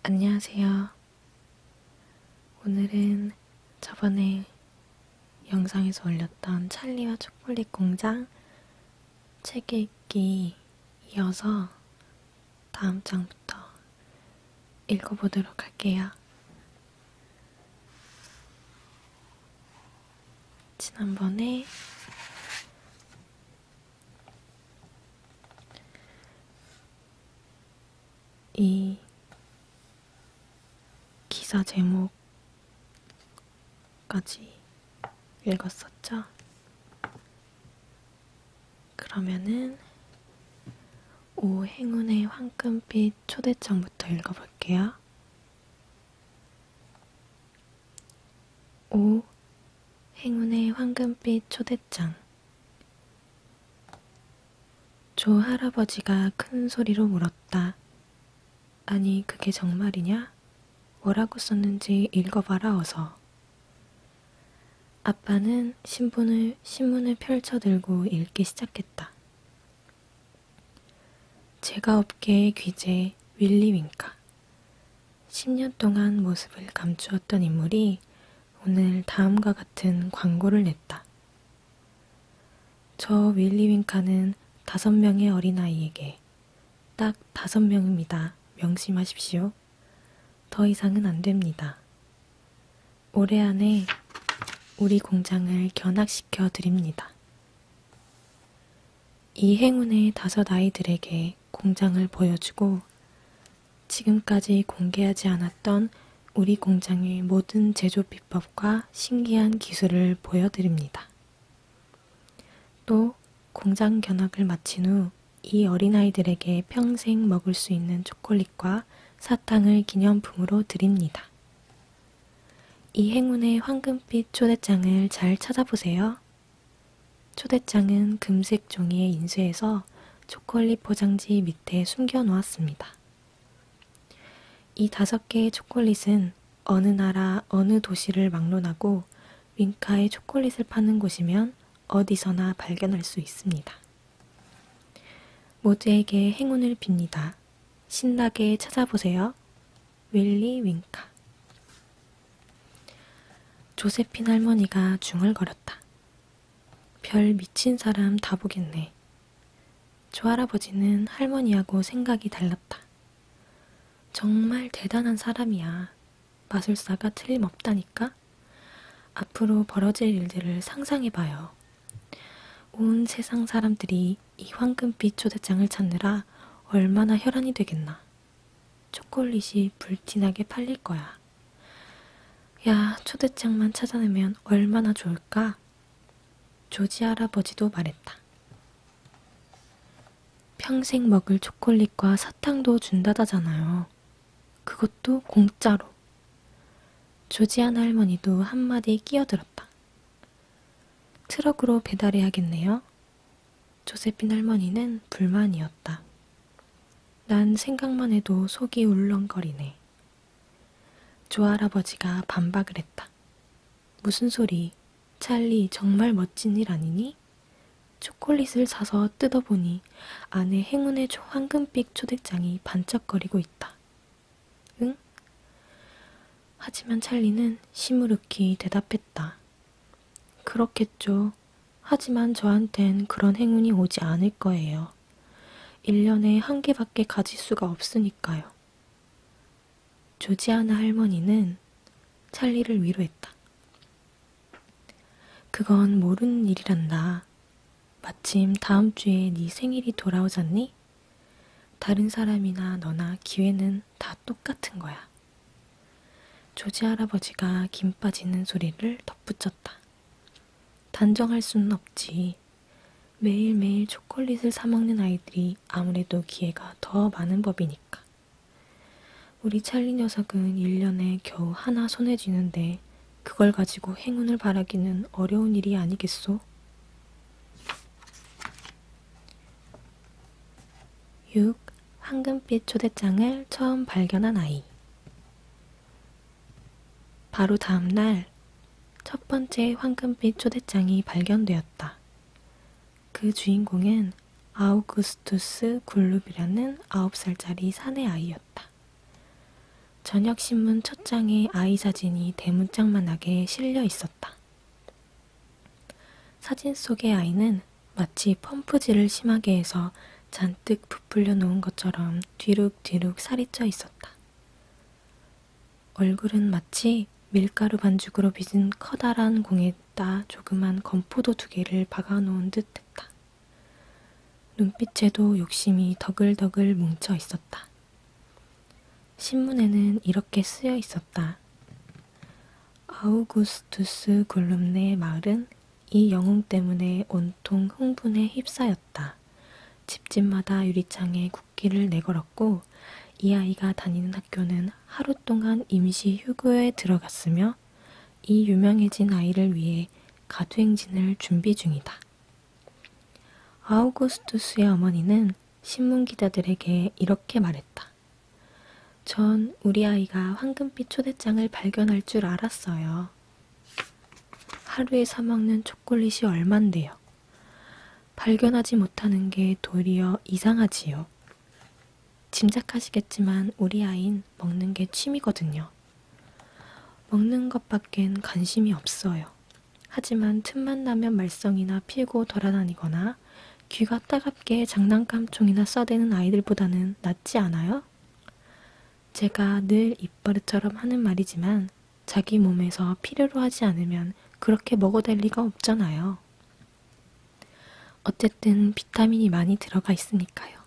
안녕하세요. 오늘은 저번에 영상에서 올렸던 찰리와 초콜릿 공장 책 읽기 이어서 다음 장부터 읽어보도록 할게요. 지난번에 이 기사 제목까지 읽었었죠? 그러면은 오 행운의 황금빛 초대장부터 읽어볼게요. 오 행운의 황금빛 초대장. 조 할아버지가 큰 소리로 물었다. 아니, 그게 정말이냐? 뭐라고 썼는지 읽어봐라 어서. 아빠는 신문을 펼쳐 들고 읽기 시작했다. 제가 업계의 귀재 윌리 윙카. 10년 동안 모습을 감추었던 인물이 오늘 다음과 같은 광고를 냈다. 저 윌리 윙카는 5명의 어린아이에게 딱 5명입니다. 명심하십시오. 더 이상은 안 됩니다. 올해 안에 우리 공장을 견학시켜 드립니다. 이 행운의 5 아이들에게 공장을 보여주고 지금까지 공개하지 않았던 우리 공장의 모든 제조 비법과 신기한 기술을 보여드립니다. 또 공장 견학을 마친 후 이 어린아이들에게 평생 먹을 수 있는 초콜릿과 사탕을 기념품으로 드립니다. 이 행운의 황금빛 초대장을 잘 찾아보세요. 초대장은 금색 종이에 인쇄해서 초콜릿 포장지 밑에 숨겨 놓았습니다. 이 5개의 초콜릿은 어느 나라, 어느 도시를 막론하고 윙카의 초콜릿을 파는 곳이면 어디서나 발견할 수 있습니다. 모두에게 행운을 빕니다. 신나게 찾아보세요. 윌리 윙카. 조세핀 할머니가 중얼거렸다. 별 미친 사람 다 보겠네. 조 할아버지는 할머니하고 생각이 달랐다. 정말 대단한 사람이야. 마술사가 틀림없다니까? 앞으로 벌어질 일들을 상상해봐요. 온 세상 사람들이 이 황금빛 초대장을 찾느라 얼마나 혈안이 되겠나. 초콜릿이 불티나게 팔릴 거야. 야, 초대장만 찾아내면 얼마나 좋을까? 조지 할아버지도 말했다. 평생 먹을 초콜릿과 사탕도 준다잖아요. 그것도 공짜로. 조지아나 할머니도 한마디 끼어들었다. 트럭으로 배달해야겠네요. 조세핀 할머니는 불만이었다. 난 생각만 해도 속이 울렁거리네. 조 할아버지가 반박을 했다. 무슨 소리? 찰리 정말 멋진 일 아니니? 초콜릿을 사서 뜯어보니 안에 행운의 황금빛 초대장이 반짝거리고 있다. 응? 하지만 찰리는 시무룩히 대답했다. 그렇겠죠. 하지만 저한텐 그런 행운이 오지 않을 거예요. 1년에 1개밖에 가질 수가 없으니까요. 조지아나 할머니는 찰리를 위로했다. 그건 모르는 일이란다. 마침 다음 주에 네 생일이 돌아오잖니? 다른 사람이나 너나 기회는 다 똑같은 거야. 조지 할아버지가 김 빠지는 소리를 덧붙였다. 단정할 수는 없지. 매일매일 초콜릿을 사 먹는 아이들이 아무래도 기회가 더 많은 법이니까. 우리 찰리 녀석은 1년에 겨우 하나 손에 쥐는데 그걸 가지고 행운을 바라기는 어려운 일이 아니겠소? 6. 황금빛 초대장을 처음 발견한 아이. 바로 다음 날 첫 번째 황금빛 초대장이 발견되었다. 그 주인공은 아우구스투스 굴룹이라는 9살짜리 사내 아이였다. 저녁 신문 첫 장에 아이 사진이 대문짝만하게 실려 있었다. 사진 속의 아이는 마치 펌프질을 심하게 해서 잔뜩 부풀려 놓은 것처럼 뒤룩뒤룩 살이 쪄 있었다. 얼굴은 마치 밀가루 반죽으로 빚은 커다란 공에다 조그만 건포도 2개를 박아놓은 듯했다. 눈빛에도 욕심이 더글더글 뭉쳐 있었다. 신문에는 이렇게 쓰여 있었다. 아우구스투스 굴룸네 마을은 이 영웅 때문에 온통 흥분에 휩싸였다. 집집마다 유리창에 국기를 내걸었고 이 아이가 다니는 학교는 하루 동안 임시 휴교에 들어갔으며 이 유명해진 아이를 위해 가두행진을 준비 중이다. 아우구스투스의 어머니는 신문기자들에게 이렇게 말했다. 전 우리 아이가 황금빛 초대장을 발견할 줄 알았어요. 하루에 사 먹는 초콜릿이 얼만데요. 발견하지 못하는 게 도리어 이상하지요. 짐작하시겠지만 우리 아이는 먹는 게 취미거든요. 먹는 것밖엔 관심이 없어요. 하지만 틈만 나면 말썽이나 피우고 돌아다니거나 귀가 따갑게 장난감총이나 써대는 아이들보다는 낫지 않아요? 제가 늘 입버릇처럼 하는 말이지만 자기 몸에서 필요로 하지 않으면 그렇게 먹어댈 리가 없잖아요. 어쨌든 비타민이 많이 들어가 있으니까요.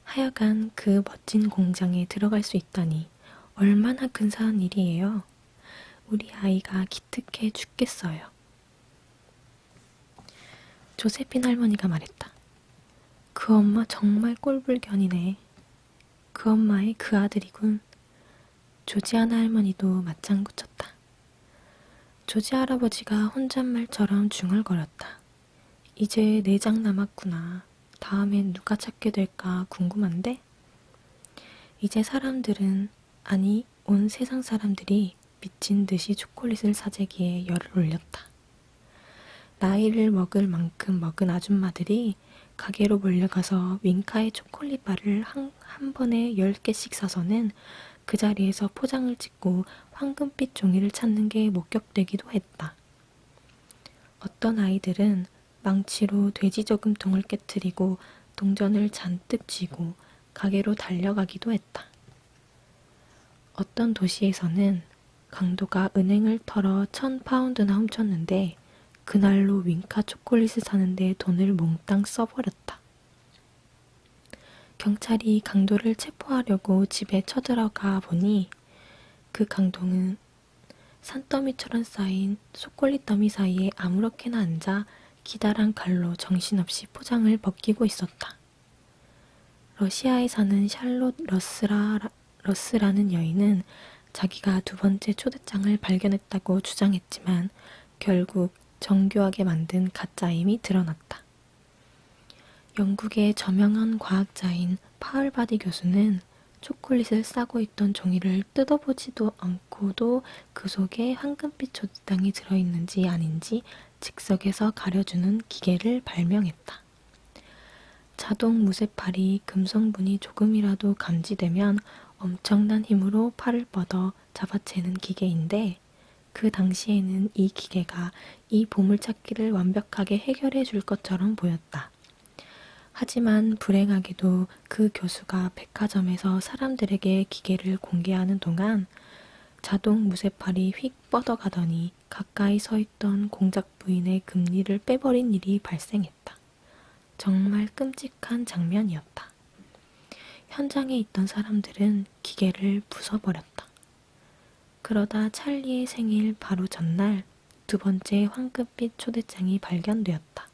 하여간 그 멋진 공장에 들어갈 수 있다니 얼마나 근사한 일이에요. 우리 아이가 기특해 죽겠어요. 조세핀 할머니가 말했다. 그 엄마 정말 꼴불견이네. 그 엄마의 그 아들이군. 조지아나 할머니도 맞장구 쳤다. 조지 할아버지가 혼잣말처럼 중얼거렸다. 이제 4장 남았구나. 다음엔 누가 찾게 될까 궁금한데? 이제 사람들은, 아니 온 세상 사람들이 미친 듯이 초콜릿을 사재기에 열을 올렸다. 나이를 먹을 만큼 먹은 아줌마들이 가게로 몰려가서 윙카의 초콜릿바를 한 번에 10개씩 사서는 그 자리에서 포장을 찍고 황금빛 종이를 찾는 게 목격되기도 했다. 어떤 아이들은 망치로 돼지 저금통을 깨트리고 동전을 잔뜩 쥐고 가게로 달려가기도 했다. 어떤 도시에서는 강도가 은행을 털어 1000파운드나 훔쳤는데 그날로 윙카 초콜릿을 사는데 돈을 몽땅 써버렸다. 경찰이 강도를 체포하려고 집에 쳐들어가 보니 그 강도는 산더미처럼 쌓인 초콜릿 더미 사이에 아무렇게나 앉아 기다란 칼로 정신없이 포장을 벗기고 있었다. 러시아에 사는 샬롯 러스라는 여인은 자기가 2번째 초대장을 발견했다고 주장했지만 결국 정교하게 만든 가짜임이 드러났다. 영국의 저명한 과학자인 파울바디 교수는 초콜릿을 싸고 있던 종이를 뜯어보지도 않고도 그 속에 황금빛 초대장이 들어있는지 아닌지 즉석에서 가려주는 기계를 발명했다. 자동 무쇠팔이 금성분이 조금이라도 감지되면 엄청난 힘으로 팔을 뻗어 잡아채는 기계인데 그 당시에는 이 기계가 이 보물찾기를 완벽하게 해결해 줄 것처럼 보였다. 하지만 불행하게도 그 교수가 백화점에서 사람들에게 기계를 공개하는 동안 자동 무쇠팔이 휙 뻗어가더니 가까이 서 있던 공작 부인의 금리를 빼버린 일이 발생했다. 정말 끔찍한 장면이었다. 현장에 있던 사람들은 기계를 부숴버렸다. 그러다 찰리의 생일 바로 전날 2번째 황금빛 초대장이 발견되었다.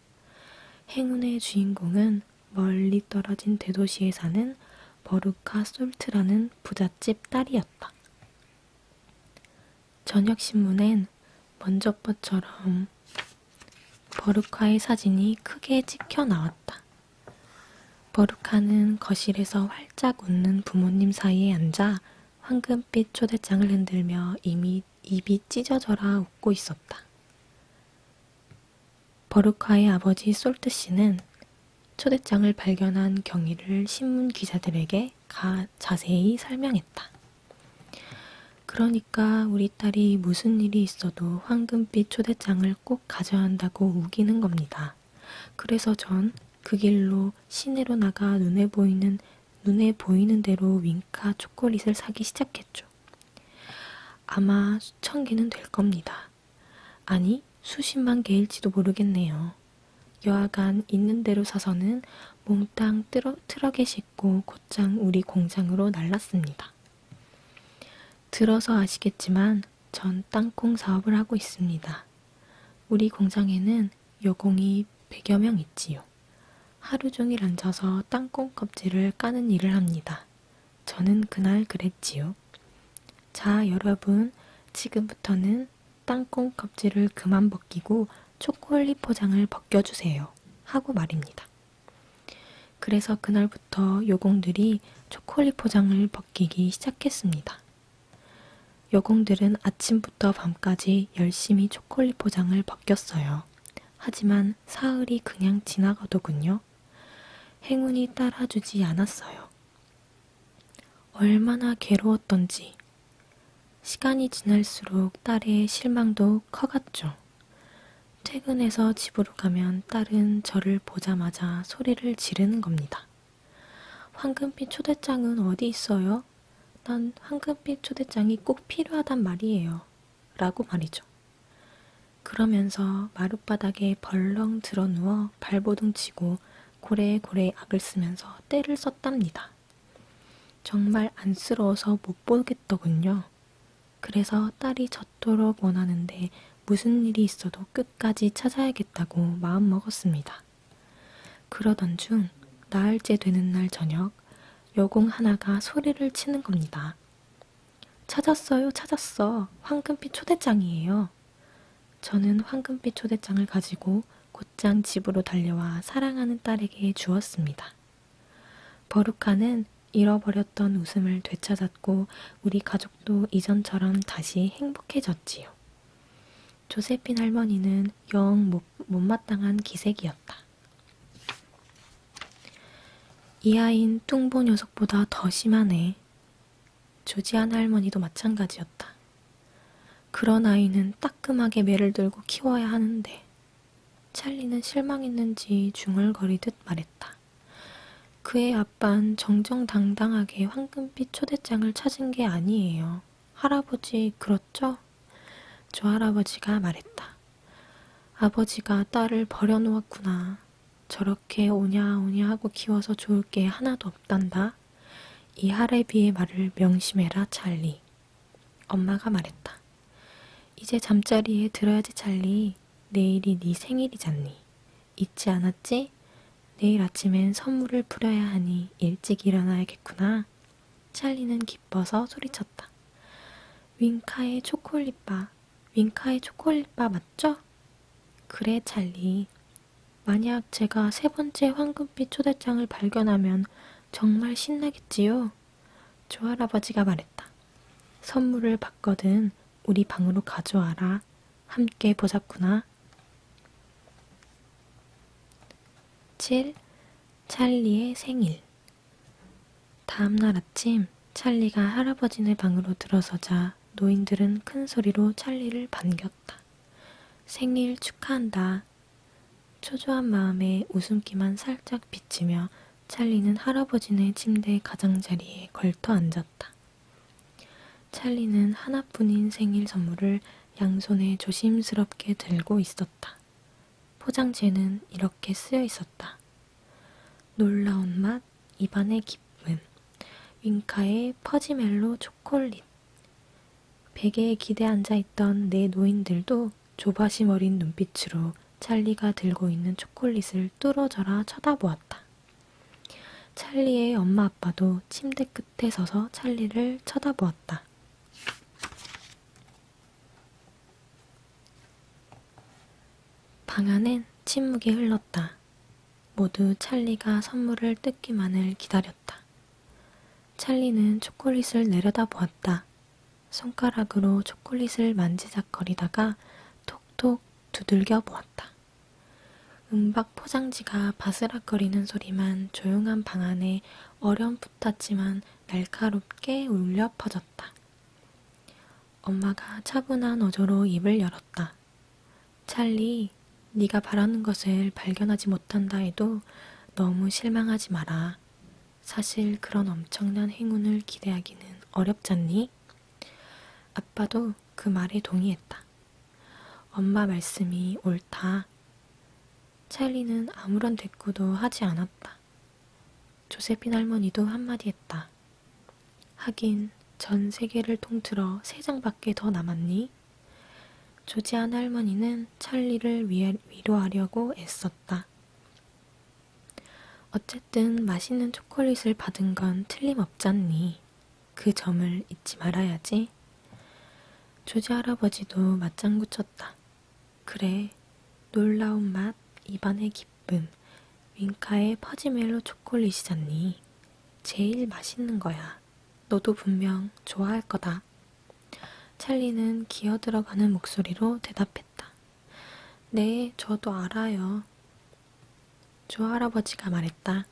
행운의 주인공은 멀리 떨어진 대도시에 사는 버루카 솔트라는 부잣집 딸이었다. 저녁 신문엔 먼저번처럼 버루카의 사진이 크게 찍혀 나왔다. 버루카는 거실에서 활짝 웃는 부모님 사이에 앉아 황금빛 초대장을 흔들며 이미 입이 찢어져라 웃고 있었다. 버루카의 아버지 솔트 씨는 초대장을 발견한 경위를 신문 기자들에게 자세히 설명했다. 그러니까 우리 딸이 무슨 일이 있어도 황금빛 초대장을 꼭 가져야 한다고 우기는 겁니다. 그래서 전 그 길로 시내로 나가 눈에 보이는 대로 윙카 초콜릿을 사기 시작했죠. 아마 수천 개는 될 겁니다. 아니, 수십만 개일지도 모르겠네요. 여하간 있는 대로 사서는 몽땅 트럭에 싣고 곧장 우리 공장으로 날랐습니다. 들어서 아시겠지만 전 땅콩 사업을 하고 있습니다. 우리 공장에는 여공이 100여 명 있지요. 하루 종일 앉아서 땅콩 껍질을 까는 일을 합니다. 저는 그날 그랬지요. 자, 여러분, 지금부터는 땅콩 껍질을 그만 벗기고 초콜릿 포장을 벗겨주세요. 하고 말입니다. 그래서 그날부터 여공들이 초콜릿 포장을 벗기기 시작했습니다. 여공들은 아침부터 밤까지 열심히 초콜릿 포장을 벗겼어요. 하지만 사흘이 그냥 지나가더군요. 행운이 따라주지 않았어요. 얼마나 괴로웠던지. 시간이 지날수록 딸의 실망도 커갔죠. 퇴근해서 집으로 가면 딸은 저를 보자마자 소리를 지르는 겁니다. 황금빛 초대장은 어디 있어요? 난 황금빛 초대장이 꼭 필요하단 말이에요. 라고 말이죠. 그러면서 마룻바닥에 벌렁 드러누워 발버둥 치고 고래고래 악을 쓰면서 떼를 썼답니다. 정말 안쓰러워서 못 보겠더군요. 그래서 딸이 젖도록 원하는데 무슨 일이 있어도 끝까지 찾아야겠다고 마음먹었습니다. 그러던 중 나흘째 되는 날 저녁 여공 하나가 소리를 치는 겁니다. 찾았어요, 찾았어. 황금빛 초대장이에요. 저는 황금빛 초대장을 가지고 곧장 집으로 달려와 사랑하는 딸에게 주었습니다. 버루카는 잃어버렸던 웃음을 되찾았고 우리 가족도 이전처럼 다시 행복해졌지요. 조세핀 할머니는 영 못마땅한 기색이었다. 이 아인 뚱보 녀석보다 더 심하네. 조지안 할머니도 마찬가지였다. 그런 아이는 따끔하게 매를 들고 키워야 하는데 찰리는 실망했는지 중얼거리듯 말했다. 그의 아빤 정정당당하게 황금빛 초대장을 찾은 게 아니에요. 할아버지 그렇죠? 조 할아버지가 말했다. 아버지가 딸을 버려놓았구나. 저렇게 오냐오냐 하고 키워서 좋을 게 하나도 없단다. 이 할애비의 말을 명심해라 찰리. 엄마가 말했다. 이제 잠자리에 들어야지 찰리. 내일이 네 생일이잖니. 잊지 않았지? 내일 아침엔 선물을 풀어야 하니 일찍 일어나야겠구나. 찰리는 기뻐서 소리쳤다. 윙카의 초콜릿바. 윙카의 초콜릿바 맞죠? 그래 찰리. 만약 제가 세 번째 황금빛 초대장을 발견하면 정말 신나겠지요? 조 할아버지가 말했다. 선물을 받거든 우리 방으로 가져와라. 함께 보자꾸나. 7. 찰리의 생일. 다음날 아침 찰리가 할아버지네 방으로 들어서자 노인들은 큰 소리로 찰리를 반겼다. 생일 축하한다. 초조한 마음에 웃음기만 살짝 비치며 찰리는 할아버지네 침대 가장자리에 걸터 앉았다. 찰리는 하나뿐인 생일 선물을 양손에 조심스럽게 들고 있었다. 포장지에는 이렇게 쓰여 있었다. 놀라운 맛, 입안의 기쁨, 윙카의 퍼지멜로 초콜릿. 베개에 기대 앉아있던 네 노인들도 조바심 어린 눈빛으로 찰리가 들고 있는 초콜릿을 뚫어져라 쳐다보았다. 찰리의 엄마 아빠도 침대 끝에 서서 찰리를 쳐다보았다. 방 안엔 침묵이 흘렀다. 모두 찰리가 선물을 뜯기만을 기다렸다. 찰리는 초콜릿을 내려다보았다. 손가락으로 초콜릿을 만지작거리다가 톡톡 두들겨 보았다. 은박 포장지가 바스락거리는 소리만 조용한 방 안에 어렴풋하지만 날카롭게 울려 퍼졌다. 엄마가 차분한 어조로 입을 열었다. 찰리, 네가 바라는 것을 발견하지 못한다 해도 너무 실망하지 마라. 사실 그런 엄청난 행운을 기대하기는 어렵잖니? 아빠도 그 말에 동의했다. 엄마 말씀이 옳다. 찰리는 아무런 대꾸도 하지 않았다. 조세핀 할머니도 한마디 했다. 하긴 전 세계를 통틀어 3장밖에 더 남았니? 조지안 할머니는 찰리를 위로하려고 애썼다. 어쨌든 맛있는 초콜릿을 받은 건 틀림없잖니. 그 점을 잊지 말아야지. 조지 할아버지도 맞장구 쳤다. 그래, 놀라운 맛, 입안의 기쁨, 윙카의 퍼지멜로 초콜릿이잖니. 제일 맛있는 거야. 너도 분명 좋아할 거다. 찰리는 기어들어가는 목소리로 대답했다. 네, 저도 알아요. 조 할아버지가 말했다.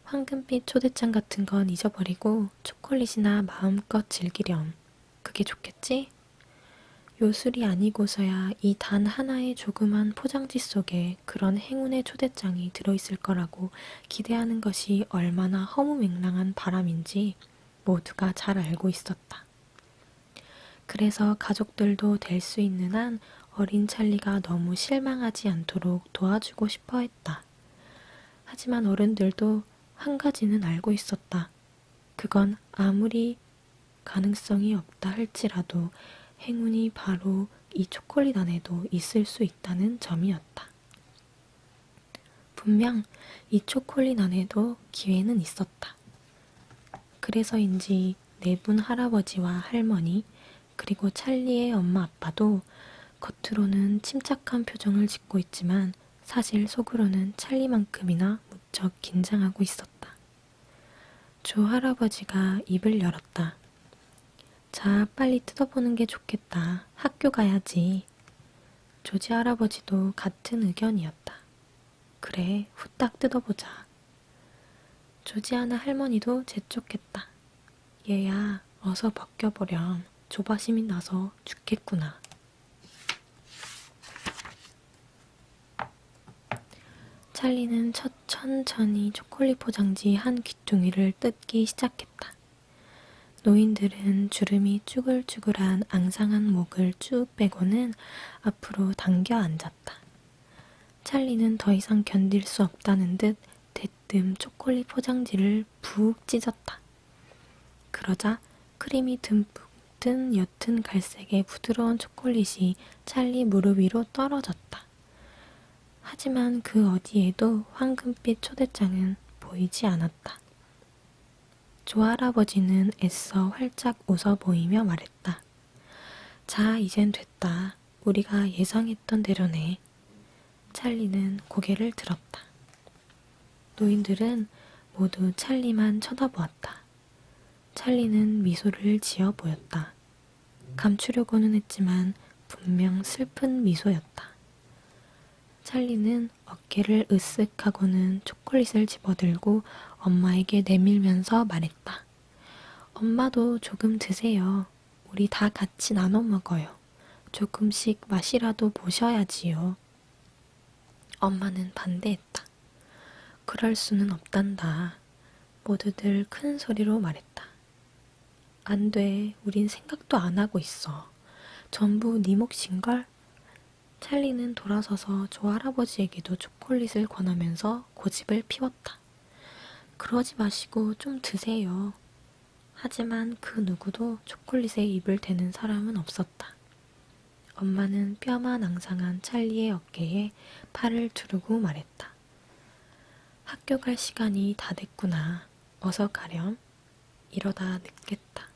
황금빛 초대장 같은 건 잊어버리고 초콜릿이나 마음껏 즐기렴. 그게 좋겠지? 요술이 아니고서야 이 단 하나의 조그만 포장지 속에 그런 행운의 초대장이 들어있을 거라고 기대하는 것이 얼마나 허무맹랑한 바람인지 모두가 잘 알고 있었다. 그래서 가족들도 될 수 있는 한 어린 찰리가 너무 실망하지 않도록 도와주고 싶어 했다. 하지만 어른들도 한 가지는 알고 있었다. 그건 아무리 가능성이 없다 할지라도 행운이 바로 이 초콜릿 안에도 있을 수 있다는 점이었다. 분명 이 초콜릿 안에도 기회는 있었다. 그래서인지 네 분 할아버지와 할머니 그리고 찰리의 엄마 아빠도 겉으로는 침착한 표정을 짓고 있지만 사실 속으로는 찰리만큼이나 무척 긴장하고 있었다. 조 할아버지가 입을 열었다. 자, 빨리 뜯어보는 게 좋겠다. 학교 가야지. 조지 할아버지도 같은 의견이었다. 그래, 후딱 뜯어보자. 조지아나 할머니도 재촉했다. 얘야, 어서 벗겨보렴. 조바심이 나서 죽겠구나. 찰리는 천천히 초콜릿 포장지 한 귀퉁이를 뜯기 시작했다. 노인들은 주름이 쭈글쭈글한 앙상한 목을 쭉 빼고는 앞으로 당겨 앉았다. 찰리는 더 이상 견딜 수 없다는 듯 대뜸 초콜릿 포장지를 푹 찢었다. 그러자 크림이 듬뿍 든 옅은 갈색의 부드러운 초콜릿이 찰리 무릎 위로 떨어졌다. 하지만 그 어디에도 황금빛 초대장은 보이지 않았다. 조 할아버지는 애써 활짝 웃어 보이며 말했다. 자, 이젠 됐다. 우리가 예상했던 대로네. 찰리는 고개를 들었다. 노인들은 모두 찰리만 쳐다보았다. 찰리는 미소를 지어 보였다. 감추려고는 했지만 분명 슬픈 미소였다. 찰리는 어깨를 으쓱하고는 초콜릿을 집어들고 엄마에게 내밀면서 말했다. 엄마도 조금 드세요. 우리 다 같이 나눠 먹어요. 조금씩 맛이라도 보셔야지요. 엄마는 반대했다. 그럴 수는 없단다. 모두들 큰 소리로 말했다. 안 돼. 우린 생각도 안 하고 있어. 전부 네 몫인걸? 찰리는 돌아서서 조 할아버지에게도 초콜릿을 권하면서 고집을 피웠다. 그러지 마시고 좀 드세요. 하지만 그 누구도 초콜릿에 입을 대는 사람은 없었다. 엄마는 뼈만 앙상한 찰리의 어깨에 팔을 두르고 말했다. 학교 갈 시간이 다 됐구나. 어서 가렴. 이러다 늦겠다.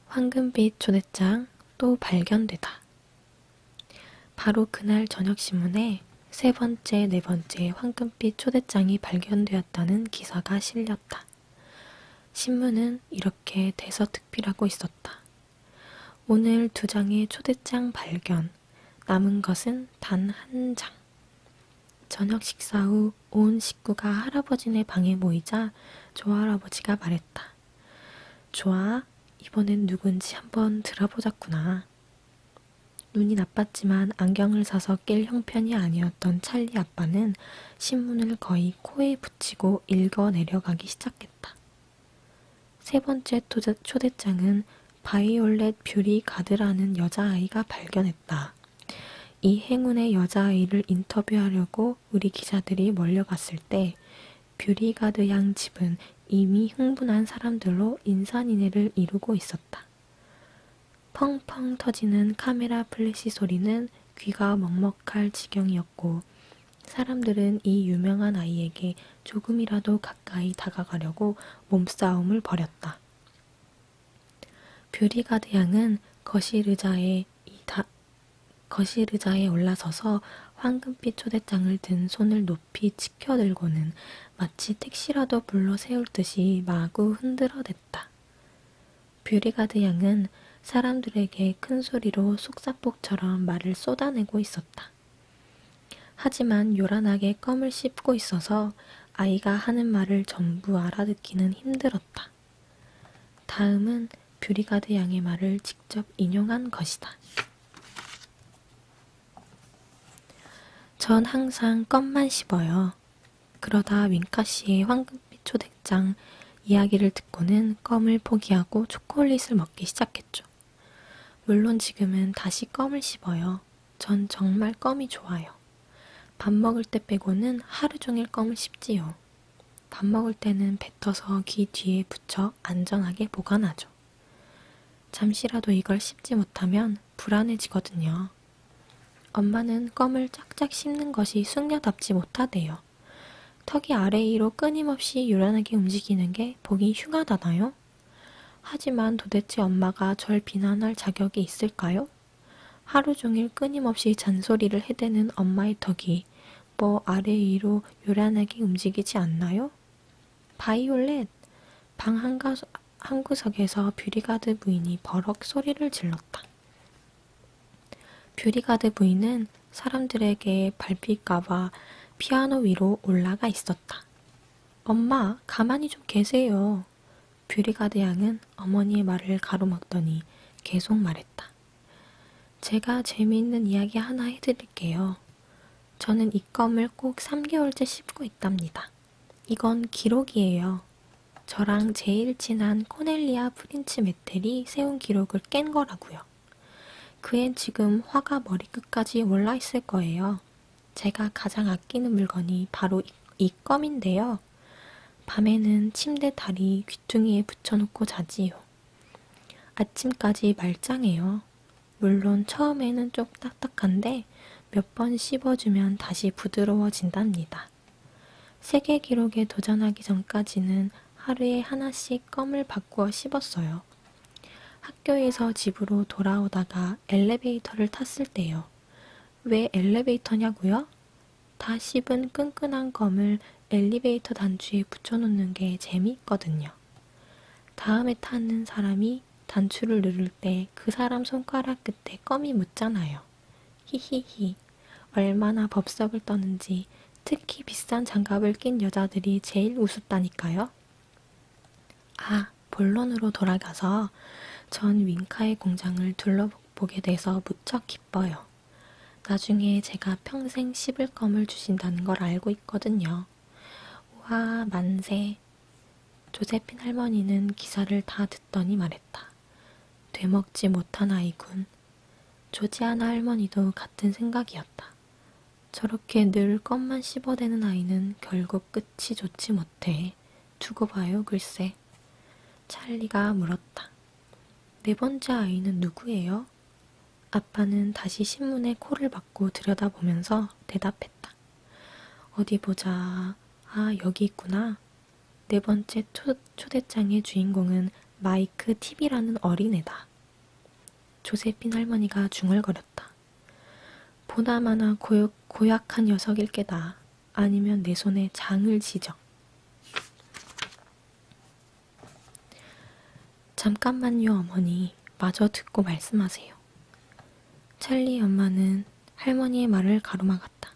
황금빛 초대장 또 발견되다. 바로 그날 저녁 신문에 3번째, 4번째 황금빛 초대장이 발견되었다는 기사가 실렸다. 신문은 이렇게 대서특필하고 있었다. 오늘 2장의 초대장 발견, 남은 것은 단 1장. 저녁 식사 후 온 식구가 할아버지네 방에 모이자 조할아버지가 말했다. 좋아, 이번엔 누군지 한번 들어보자꾸나. 눈이 나빴지만 안경을 사서 낄 형편이 아니었던 찰리 아빠는 신문을 거의 코에 붙이고 읽어 내려가기 시작했다. 세 번째 초대장은 바이올렛 뷰리 가드라는 여자아이가 발견했다. 이 행운의 여자아이를 인터뷰하려고 우리 기자들이 몰려갔을 때 뷰리 가드 양 집은 이미 흥분한 사람들로 인산인해를 이루고 있었다. 펑펑 터지는 카메라 플래시 소리는 귀가 먹먹할 지경이었고 사람들은 이 유명한 아이에게 조금이라도 가까이 다가가려고 몸싸움을 벌였다. 뷰리가드 양은 거실 의자에 올라서서 황금빛 초대장을 든 손을 높이 치켜들고는 마치 택시라도 불러 세울 듯이 마구 흔들어댔다. 뷰리가드 양은 사람들에게 큰 소리로 속사폭처럼 말을 쏟아내고 있었다. 하지만 요란하게 껌을 씹고 있어서 아이가 하는 말을 전부 알아듣기는 힘들었다. 다음은 뷰리가드 양의 말을 직접 인용한 것이다. 전 항상 껌만 씹어요. 그러다 윙카 씨의 황금빛 초대장 이야기를 듣고는 껌을 포기하고 초콜릿을 먹기 시작했죠. 물론 지금은 다시 껌을 씹어요. 전 정말 껌이 좋아요. 밥 먹을 때 빼고는 하루 종일 껌을 씹지요. 밥 먹을 때는 뱉어서 귀 뒤에 붙여 안전하게 보관하죠. 잠시라도 이걸 씹지 못하면 불안해지거든요. 엄마는 껌을 짝짝 씹는 것이 숙녀답지 못하대요. 턱이 아래 위로 끊임없이 요란하게 움직이는 게 보기 흉하다나요? 하지만 도대체 엄마가 절 비난할 자격이 있을까요? 하루 종일 끊임없이 잔소리를 해대는 엄마의 턱이 뭐 아래 위로 요란하게 움직이지 않나요? 바이올렛! 방 한구석에서 뷰리가드 부인이 버럭 소리를 질렀다. 뷰리가드 부인은 사람들에게 밟힐까봐 피아노 위로 올라가 있었다. 엄마, 가만히 좀 계세요. 뷰리가드 양은 어머니의 말을 가로막더니 계속 말했다. 제가 재미있는 이야기 하나 해드릴게요. 저는 이 껌을 꼭 3개월째 씹고 있답니다. 이건 기록이에요. 저랑 제일 친한 코넬리아 프린츠 메텔이 세운 기록을 깬 거라고요. 그 앤 지금 화가 머리끝까지 올라있을 거예요. 제가 가장 아끼는 물건이 바로 이 껌인데요. 밤에는 침대 다리 귀퉁이에 붙여놓고 자지요. 아침까지 말짱해요. 물론 처음에는 좀 딱딱한데 몇 번 씹어주면 다시 부드러워진답니다. 세계 기록에 도전하기 전까지는 하루에 하나씩 껌을 바꾸어 씹었어요. 학교에서 집으로 돌아오다가 엘리베이터를 탔을 때요. 왜 엘리베이터냐고요? 다 씹은 끈끈한 껌을 엘리베이터 단추에 붙여놓는 게 재미있거든요. 다음에 타는 사람이 단추를 누를 때 그 사람 손가락 끝에 껌이 묻잖아요. 히히히. 얼마나 법석을 떠는지 특히 비싼 장갑을 낀 여자들이 제일 우습다니까요. 아, 본론으로 돌아가서 전 윙카의 공장을 둘러보게 돼서 무척 기뻐요. 나중에 제가 평생 씹을 껌을 주신다는 걸 알고 있거든요. 와, 만세. 조세핀 할머니는 기사를 다 듣더니 말했다. 되먹지 못한 아이군. 조지아나 할머니도 같은 생각이었다. 저렇게 늘 껌만 씹어대는 아이는 결국 끝이 좋지 못해. 두고 봐요, 글쎄. 찰리가 물었다. 네 번째 아이는 누구예요? 아빠는 다시 신문에 코를 박고 들여다보면서 대답했다. 어디 보자. 아, 여기 있구나. 네 번째 초대장의 주인공은 마이크 TV라는 어린애다. 조세핀 할머니가 중얼거렸다. 보나마나 고약한 녀석일 게다. 아니면 내 손에 장을 지져. 잠깐만요, 어머니. 마저 듣고 말씀하세요. 찰리 엄마는 할머니의 말을 가로막았다.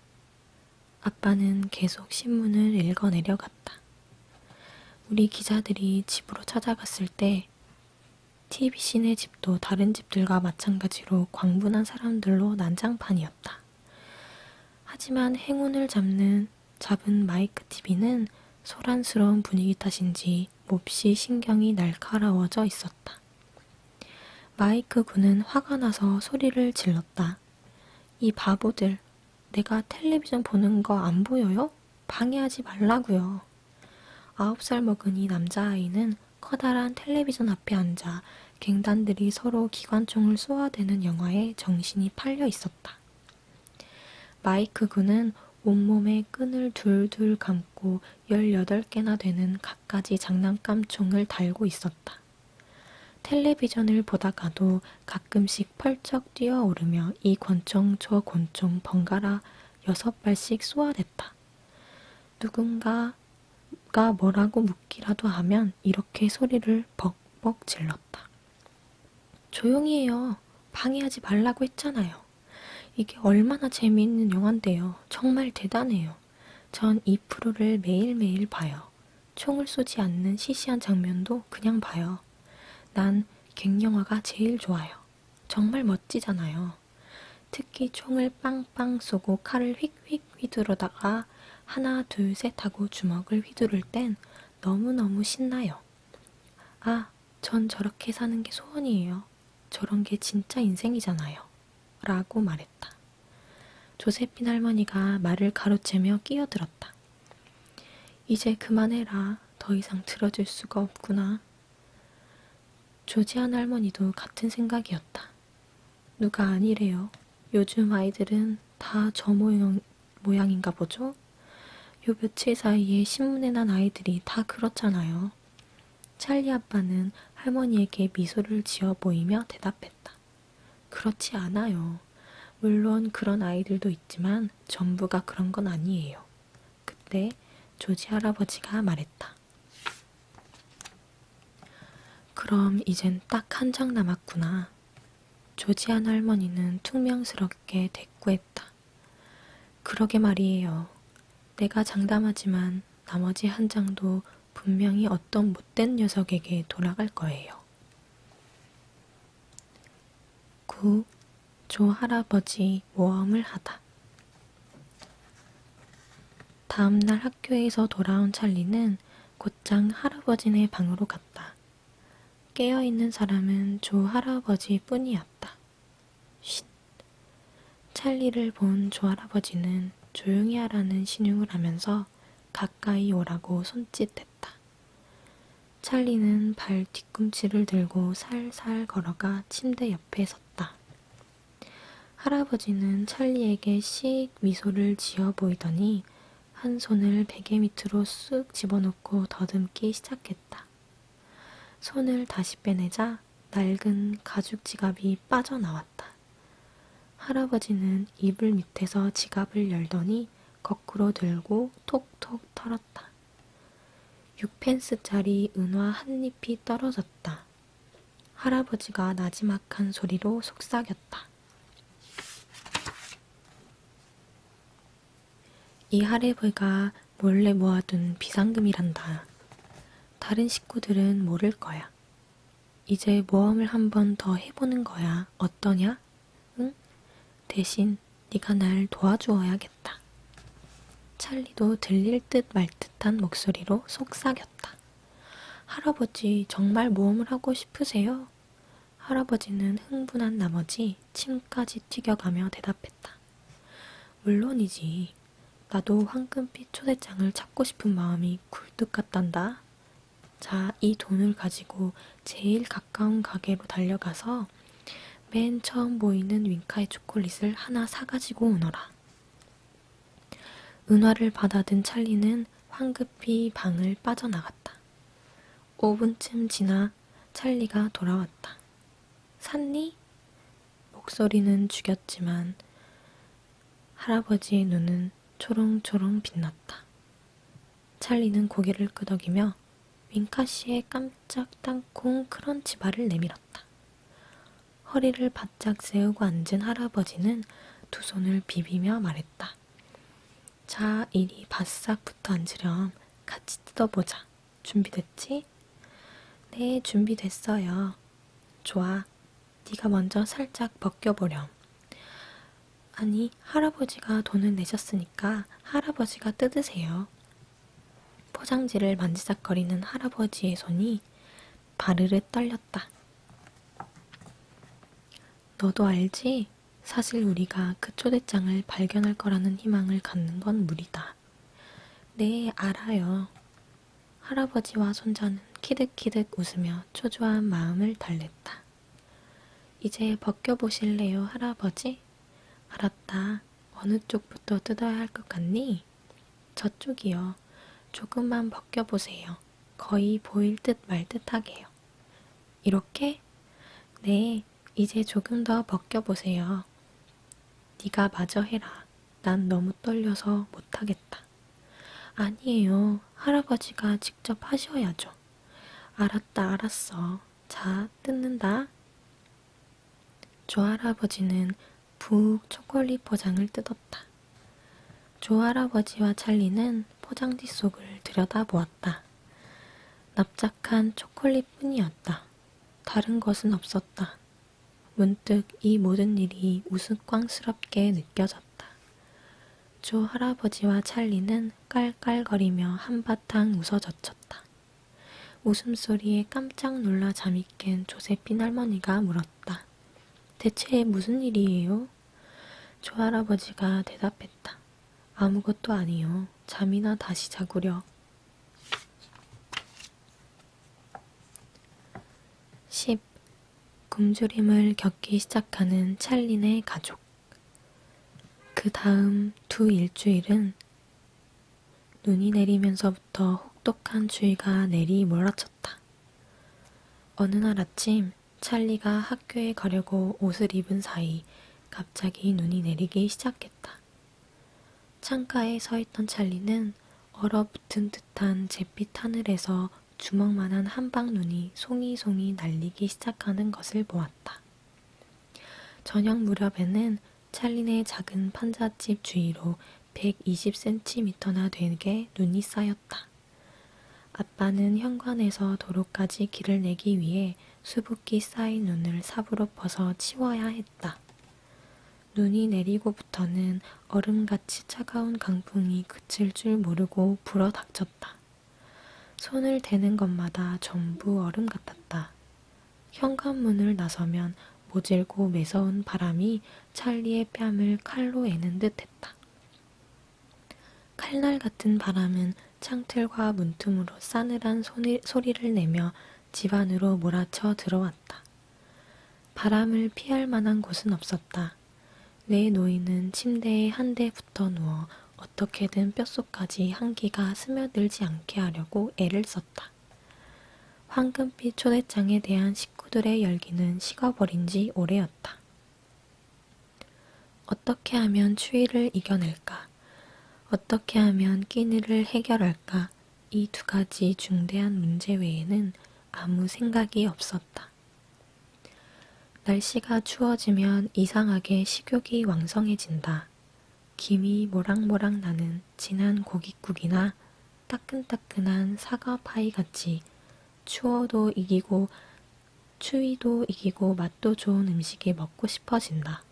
아빠는 계속 신문을 읽어내려갔다. 우리 기자들이 집으로 찾아갔을 때 TBC네 집도 다른 집들과 마찬가지로 광분한 사람들로 난장판이었다. 하지만 행운을 잡은 마이크 TV는 소란스러운 분위기 탓인지 몹시 신경이 날카로워져 있었다. 마이크 군은 화가 나서 소리를 질렀다. 이 바보들, 내가 텔레비전 보는 거 안 보여요? 방해하지 말라고요. 9살 먹은 이 남자아이는 커다란 텔레비전 앞에 앉아 갱단들이 서로 기관총을 쏘아대는 영화에 정신이 팔려 있었다. 마이크 군은 온몸에 끈을 둘둘 감고 18개나 되는 갖가지 장난감 총을 달고 있었다. 텔레비전을 보다가도 가끔씩 펄쩍 뛰어오르며 이 권총 저 권총 번갈아 6발씩 쏘아댔다. 누군가가 뭐라고 묻기라도 하면 이렇게 소리를 벅벅 질렀다. 조용히 해요. 방해하지 말라고 했잖아요. 이게 얼마나 재미있는 영화인데요. 정말 대단해요. 전 이 프로를 매일매일 봐요. 총을 쏘지 않는 시시한 장면도 그냥 봐요. 난 갱영화가 제일 좋아요. 정말 멋지잖아요. 특히 총을 빵빵 쏘고 칼을 휙휙 휘두르다가 하나 둘 셋 하고 주먹을 휘두를 땐 너무너무 신나요. 아, 전 저렇게 사는 게 소원이에요. 저런 게 진짜 인생이잖아요. 라고 말했다. 조세핀 할머니가 말을 가로채며 끼어들었다. 이제 그만해라. 더 이상 들어줄 수가 없구나. 조지안 할머니도 같은 생각이었다. 누가 아니래요. 요즘 아이들은 다 저 모양인가 보죠? 요 며칠 사이에 신문에 난 아이들이 다 그렇잖아요. 찰리 아빠는 할머니에게 미소를 지어 보이며 대답했다. 그렇지 않아요. 물론 그런 아이들도 있지만 전부가 그런 건 아니에요. 그때 조지 할아버지가 말했다. 그럼 이젠 딱 한 장 남았구나. 조지안 할머니는 퉁명스럽게 대꾸했다. 그러게 말이에요. 내가 장담하지만 나머지 한 장도 분명히 어떤 못된 녀석에게 돌아갈 거예요. 9. 조 할아버지 모험을 하다. 다음날 학교에서 돌아온 찰리는 곧장 할아버지네 방으로 갔다. 깨어있는 사람은 조 할아버지 뿐이었다. 쉿. 찰리를 본 조 할아버지는 조용히 하라는 신용을 하면서 가까이 오라고 손짓했다. 찰리는 발 뒤꿈치를 들고 살살 걸어가 침대 옆에 섰다. 할아버지는 찰리에게 씩 미소를 지어 보이더니 한 손을 베개 밑으로 쑥 집어넣고 더듬기 시작했다. 손을 다시 빼내자 낡은 가죽 지갑이 빠져나왔다. 할아버지는 이불 밑에서 지갑을 열더니 거꾸로 들고 톡톡 털었다. 6펜스짜리 은화 한 잎이 떨어졌다. 할아버지가 나지막한 소리로 속삭였다. 이 할애비가 몰래 모아둔 비상금이란다. 다른 식구들은 모를 거야. 이제 모험을 한 번 더 해보는 거야. 어떠냐? 응? 대신 네가 날 도와주어야겠다. 찰리도 들릴 듯 말 듯한 목소리로 속삭였다. 할아버지 정말 모험을 하고 싶으세요? 할아버지는 흥분한 나머지 침까지 튀겨가며 대답했다. 물론이지. 나도 황금빛 초대장을 찾고 싶은 마음이 굴뚝 같단다. 자, 이 돈을 가지고 제일 가까운 가게로 달려가서 맨 처음 보이는 윙카의 초콜릿을 하나 사가지고 오너라. 은화를 받아든 찰리는 황급히 방을 빠져나갔다. 5분쯤 지나 찰리가 돌아왔다. 샀니? 목소리는 죽였지만 할아버지의 눈은 초롱초롱 빛났다. 찰리는 고개를 끄덕이며 윙카씨의 깜짝 땅콩 크런치 바를 내밀었다. 허리를 바짝 세우고 앉은 할아버지는 두 손을 비비며 말했다. 자, 이리 바싹 붙어 앉으렴. 같이 뜯어보자. 준비됐지? 네, 준비됐어요. 좋아. 네가 먼저 살짝 벗겨보렴. 아니, 할아버지가 돈을 내셨으니까 할아버지가 뜯으세요. 포장지를 만지작거리는 할아버지의 손이 바르르 떨렸다. 너도 알지? 사실 우리가 그 초대장을 발견할 거라는 희망을 갖는 건 무리다. 네, 알아요. 할아버지와 손자는 키득키득 웃으며 초조한 마음을 달랬다. 이제 벗겨보실래요, 할아버지? 알았다. 어느 쪽부터 뜯어야 할 것 같니? 저쪽이요. 조금만 벗겨보세요. 거의 보일 듯 말 듯하게요. 이렇게? 네, 이제 조금 더 벗겨보세요. 네가 마저 해라. 난 너무 떨려서 못하겠다. 아니에요. 할아버지가 직접 하셔야죠. 알았다, 알았어. 자, 뜯는다. 조 할아버지는 푹 초콜릿 포장을 뜯었다. 조 할아버지와 찰리는 포장지 속을 들여다보았다. 납작한 초콜릿뿐이었다. 다른 것은 없었다. 문득 이 모든 일이 우스꽝스럽게 느껴졌다. 조 할아버지와 찰리는 깔깔거리며 한바탕 웃어젖혔다. 웃음소리에 깜짝 놀라 잠이 깬 조세핀 할머니가 물었다. 대체 무슨 일이에요? 조 할아버지가 대답했다. 아무것도 아니요. 잠이나 다시 자구려. 10. 굶주림을 겪기 시작하는 찰린의 가족. 그 다음 두 일주일은 눈이 내리면서부터 혹독한 추위가 내리 몰아쳤다. 어느 날 아침 찰리가 학교에 가려고 옷을 입은 사이 갑자기 눈이 내리기 시작했다. 창가에 서 있던 찰리는 얼어붙은 듯한 잿빛 하늘에서 주먹만한 한방눈이 송이송이 날리기 시작하는 것을 보았다. 저녁 무렵에는 찰린의 작은 판잣집 주위로 120cm나 되게 눈이 쌓였다. 아빠는 현관에서 도로까지 길을 내기 위해 수북히 쌓인 눈을 삽으로 퍼서 치워야 했다. 눈이 내리고부터는 얼음같이 차가운 강풍이 그칠 줄 모르고 불어닥쳤다. 손을 대는 것마다 전부 얼음 같았다. 현관문을 나서면 모질고 매서운 바람이 찰리의 뺨을 칼로 에는 듯 했다. 칼날 같은 바람은 창틀과 문틈으로 싸늘한 소리를 내며 집 안으로 몰아쳐 들어왔다. 바람을 피할 만한 곳은 없었다. 내 노인은 침대에 한데 붙어 누워 어떻게든 뼛속까지 한기가 스며들지 않게 하려고 애를 썼다. 황금빛 초대장에 대한 식구들의 열기는 식어버린 지 오래였다. 어떻게 하면 추위를 이겨낼까? 어떻게 하면 끼니를 해결할까? 이 두 가지 중대한 문제 외에는 아무 생각이 없었다. 날씨가 추워지면 이상하게 식욕이 왕성해진다. 김이 모락모락 나는 진한 고깃국이나 따끈따끈한 사과파이 같이 추위도 이기고 맛도 좋은 음식이 먹고 싶어진다.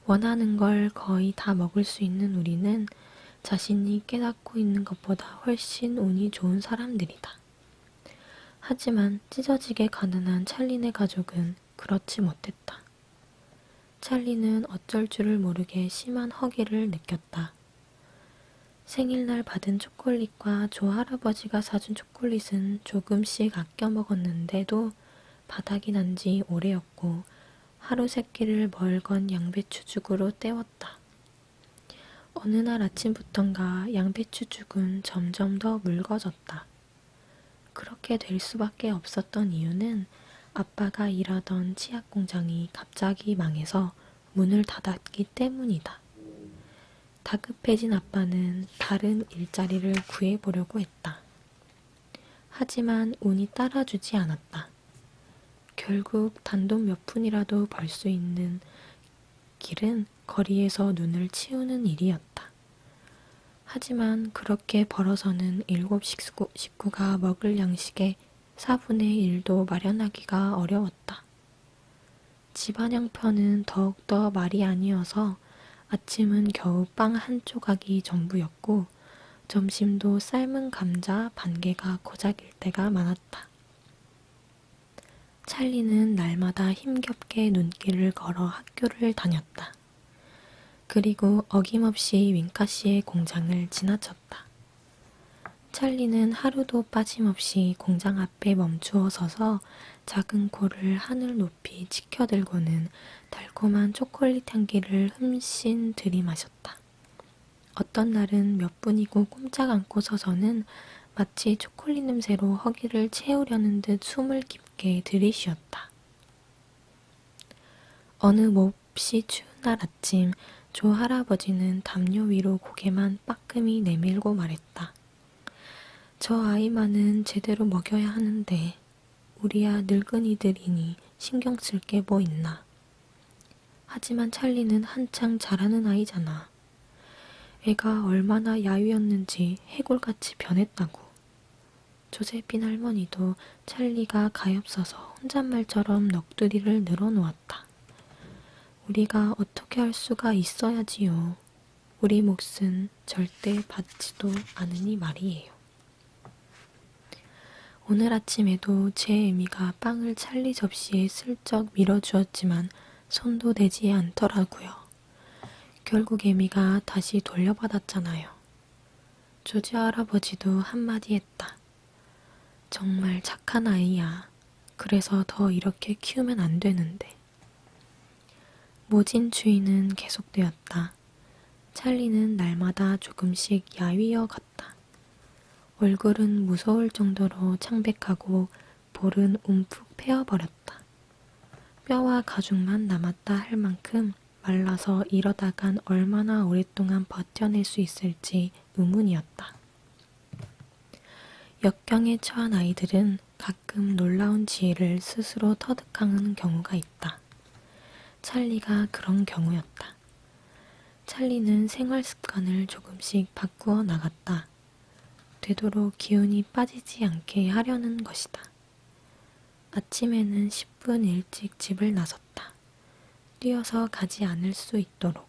원하는 걸 거의 다 먹을 수 있는 우리는 자신이 깨닫고 있는 것보다 훨씬 운이 좋은 사람들이다. 하지만 찢어지게 가난한 찰린의 가족은 그렇지 못했다. 찰리는 어쩔 줄을 모르게 심한 허기를 느꼈다. 생일날 받은 초콜릿과 조 할아버지가 사준 초콜릿은 조금씩 아껴 먹었는데도 바닥이 난 지 오래였고 하루 세끼를 멀건 양배추죽으로 때웠다. 어느 날 아침부턴가 양배추죽은 점점 더 묽어졌다. 그렇게 될 수밖에 없었던 이유는 아빠가 일하던 치약 공장이 갑자기 망해서 문을 닫았기 때문이다. 다급해진 아빠는 다른 일자리를 구해보려고 했다. 하지만 운이 따라주지 않았다. 결국 단돈 몇 푼이라도 벌 수 있는 길은 거리에서 눈을 치우는 일이었다. 하지만 그렇게 벌어서는 7 식구가 먹을 양식의 4분의 1도 마련하기가 어려웠다. 집안 형편은 더욱더 말이 아니어서 아침은 겨우 빵 한 조각이 전부였고 점심도 삶은 감자 반 개가 고작일 때가 많았다. 찰리는 날마다 힘겹게 눈길을 걸어 학교를 다녔다. 그리고 어김없이 윙카씨의 공장을 지나쳤다. 찰리는 하루도 빠짐없이 공장 앞에 멈추어 서서 작은 코를 하늘 높이 치켜들고는 달콤한 초콜릿 향기를 흠씬 들이마셨다. 어떤 날은 몇 분이고 꼼짝 않고 서서는 마치 초콜릿 냄새로 허기를 채우려는 듯 숨을 깊게 들이쉬었다. 어느 몹시 추운 날 아침 조 할아버지는 담요 위로 고개만 빠끔히 내밀고 말했다. 저 아이만은 제대로 먹여야 하는데 우리야 늙은이들이니 신경 쓸 게 뭐 있나. 하지만 찰리는 한창 자라는 아이잖아. 애가 얼마나 야위었는지 해골같이 변했다고. 조세핀 할머니도 찰리가 가엾어서 혼잣말처럼 넋두리를 늘어놓았다. 우리가 어떻게 할 수가 있어야지요. 우리 몫은 절대 받지도 않으니 말이에요. 오늘 아침에도 제 애미가 빵을 찰리 접시에 슬쩍 밀어주었지만 손도 대지 않더라고요. 결국 애미가 다시 돌려받았잖아요. 조지 할아버지도 한마디 했다. 정말 착한 아이야. 그래서 더 이렇게 키우면 안 되는데. 모진 추위는 계속되었다. 찰리는 날마다 조금씩 야위어 갔다. 얼굴은 무서울 정도로 창백하고 볼은 움푹 패어버렸다. 뼈와 가죽만 남았다 할 만큼 말라서 이러다간 얼마나 오랫동안 버텨낼 수 있을지 의문이었다. 역경에 처한 아이들은 가끔 놀라운 지혜를 스스로 터득하는 경우가 있다. 찰리가 그런 경우였다. 찰리는 생활 습관을 조금씩 바꾸어 나갔다. 되도록 기운이 빠지지 않게 하려는 것이다. 아침에는 10분 일찍 집을 나섰다. 뛰어서 가지 않을 수 있도록.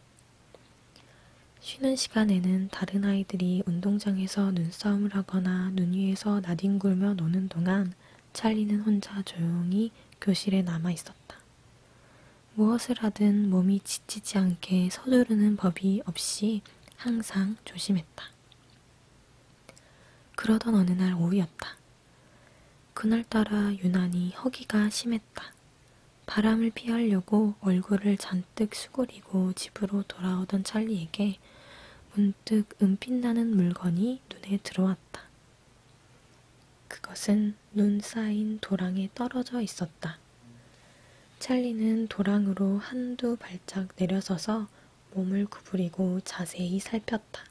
쉬는 시간에는 다른 아이들이 운동장에서 눈싸움을 하거나 눈 위에서 나뒹굴며 노는 동안 찰리는 혼자 조용히 교실에 남아 있었다. 무엇을 하든 몸이 지치지 않게 서두르는 법이 없이 항상 조심했다. 그러던 어느 날 오후였다. 그날따라 유난히 허기가 심했다. 바람을 피하려고 얼굴을 잔뜩 수그리고 집으로 돌아오던 찰리에게 문득 은빛나는 물건이 눈에 들어왔다. 그것은 눈 쌓인 도랑에 떨어져 있었다. 찰리는 도랑으로 한두 발짝 내려서서 몸을 구부리고 자세히 살폈다.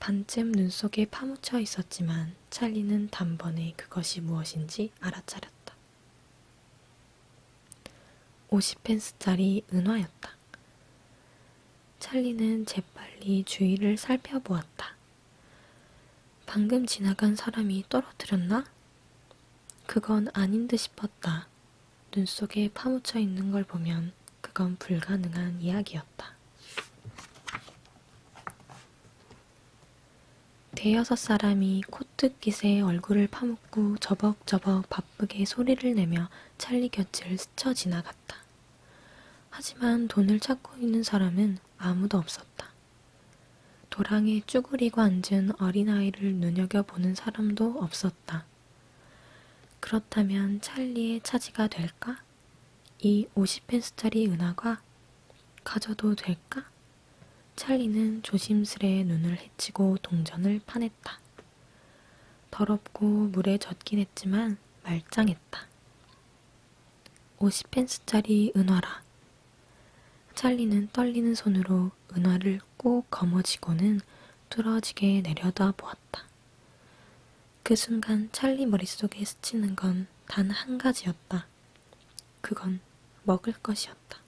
반쯤 눈 속에 파묻혀 있었지만 찰리는 단번에 그것이 무엇인지 알아차렸다. 50펜스짜리 은화였다. 찰리는 재빨리 주위를 살펴보았다. 방금 지나간 사람이 떨어뜨렸나? 그건 아닌 듯 싶었다. 눈 속에 파묻혀 있는 걸 보면 그건 불가능한 이야기였다. 5사람이 코트깃에 얼굴을 파묻고 저벅저벅 바쁘게 소리를 내며 찰리 곁을 스쳐 지나갔다. 하지만 돈을 찾고 있는 사람은 아무도 없었다. 도랑에 쭈그리고 앉은 어린아이를 눈여겨보는 사람도 없었다. 그렇다면 찰리의 차지가 될까? 이 50펜스짜리 은하가 가져도 될까? 찰리는 조심스레 눈을 헤치고 동전을 파냈다. 더럽고 물에 젖긴 했지만 말짱했다. 50펜스짜리 은화라. 찰리는 떨리는 손으로 은화를 꼭 거머쥐고는 뚫어지게 내려다 보았다. 그 순간 찰리 머릿속에 스치는 건 단 한 가지였다. 그건 먹을 것이었다.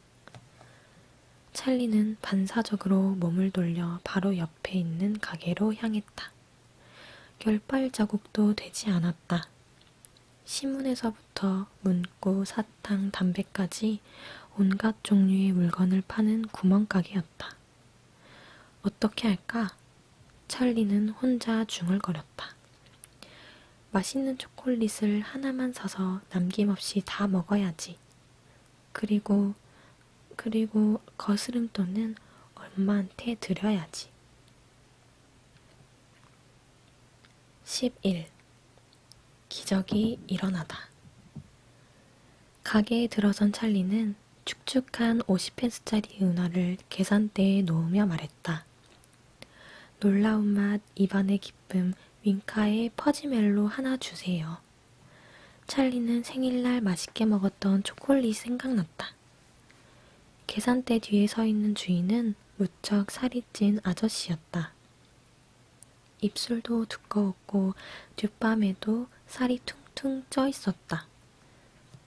찰리는 반사적으로 몸을 돌려 바로 옆에 있는 가게로 향했다. 10발자국도 되지 않았다. 신문에서부터 문구, 사탕, 담배까지 온갖 종류의 물건을 파는 구멍가게였다. 어떻게 할까? 찰리는 혼자 중얼거렸다. 맛있는 초콜릿을 하나만 사서 남김없이 다 먹어야지. 그리고 거스름돈은 엄마한테 드려야지. 11. 기적이 일어나다. 가게에 들어선 찰리는 축축한 50펜스짜리 은화를 계산대에 놓으며 말했다. 놀라운 맛, 입안의 기쁨, 윙카의 퍼지멜로 하나 주세요. 찰리는 생일날 맛있게 먹었던 초콜릿이 생각났다. 계산대 뒤에 서 있는 주인은 무척 살이 찐 아저씨였다. 입술도 두꺼웠고 뒷밤에도 살이 퉁퉁 쪄 있었다.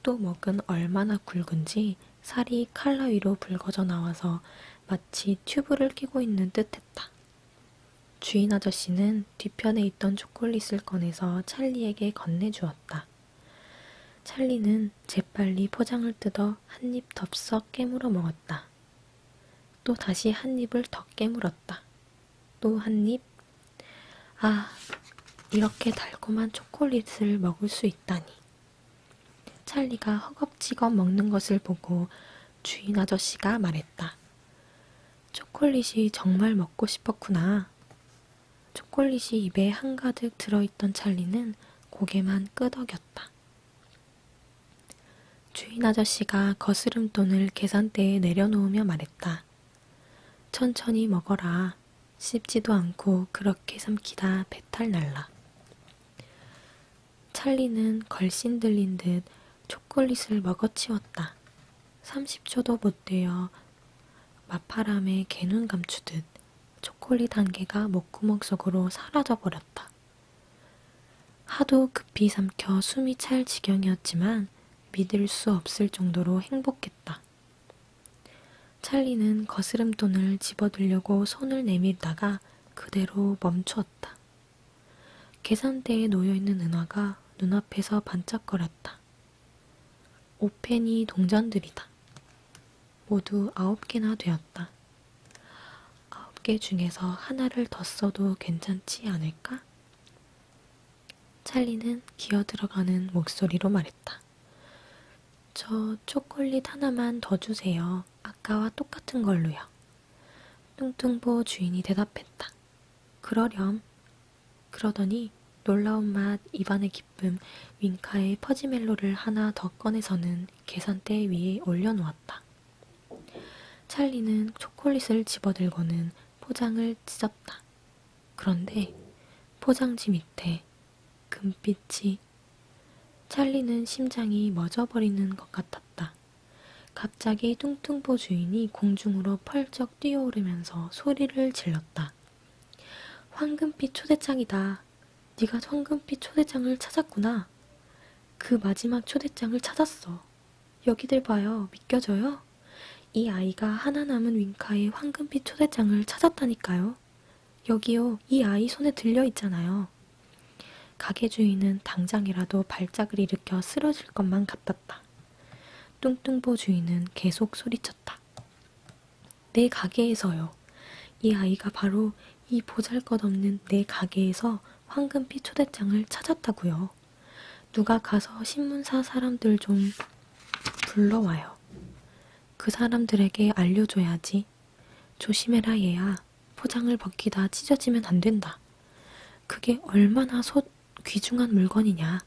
또 목은 얼마나 굵은지 살이 칼라 위로 붉어져 나와서 마치 튜브를 끼고 있는 듯했다. 주인 아저씨는 뒤편에 있던 초콜릿을 꺼내서 찰리에게 건네주었다. 찰리는 재빨리 포장을 뜯어 한 입 덥석 깨물어 먹었다. 또 다시 한 입을 더 깨물었다. 또 한 입. 아, 이렇게 달콤한 초콜릿을 먹을 수 있다니. 찰리가 허겁지겁 먹는 것을 보고 주인 아저씨가 말했다. 초콜릿이 정말 먹고 싶었구나. 초콜릿이 입에 한가득 들어있던 찰리는 고개만 끄덕였다. 주인 아저씨가 거스름돈을 계산대에 내려놓으며 말했다. 천천히 먹어라. 씹지도 않고 그렇게 삼키다 배탈 날라. 찰리는 걸신 들린 듯 초콜릿을 먹어치웠다. 30초도 못 되어 마파람에 개눈 감추듯 초콜릿 한 개가 목구멍 속으로 사라져버렸다. 하도 급히 삼켜 숨이 찰 지경이었지만 믿을 수 없을 정도로 행복했다. 찰리는 거스름돈을 집어들려고 손을 내밀다가 그대로 멈추었다. 계산대에 놓여있는 은화가 눈앞에서 반짝거렸다. 5페니 동전들이다. 모두 9개나 되었다. 9개 중에서 하나를 더 써도 괜찮지 않을까? 찰리는 기어들어가는 목소리로 말했다. 저 초콜릿 하나만 더 주세요. 아까와 똑같은 걸로요. 뚱뚱보 주인이 대답했다. 그러렴. 그러더니 놀라운 맛, 입안의 기쁨, 윙카의 퍼지멜로를 하나 더 꺼내서는 계산대 위에 올려놓았다. 찰리는 초콜릿을 집어들고는 포장을 찢었다. 그런데 포장지 밑에 금빛이 찰리는 심장이 멎어버리는 것 같았다. 갑자기 뚱뚱보 주인이 공중으로 펄쩍 뛰어오르면서 소리를 질렀다. 황금빛 초대장이다. 네가 황금빛 초대장을 찾았구나. 그 마지막 초대장을 찾았어. 여기들 봐요. 믿겨져요? 이 아이가 하나 남은 윙카의 황금빛 초대장을 찾았다니까요. 여기요. 이 아이 손에 들려있잖아요. 가게 주인은 당장이라도 발작을 일으켜 쓰러질 것만 같았다. 뚱뚱보 주인은 계속 소리쳤다. 내 가게에서요. 이 아이가 바로 이 보잘것없는 내 가게에서 황금빛 초대장을 찾았다고요. 누가 가서 신문사 사람들 좀 불러와요. 그 사람들에게 알려줘야지. 조심해라 얘야. 포장을 벗기다 찢어지면 안 된다. 그게 얼마나 귀중한 물건이냐.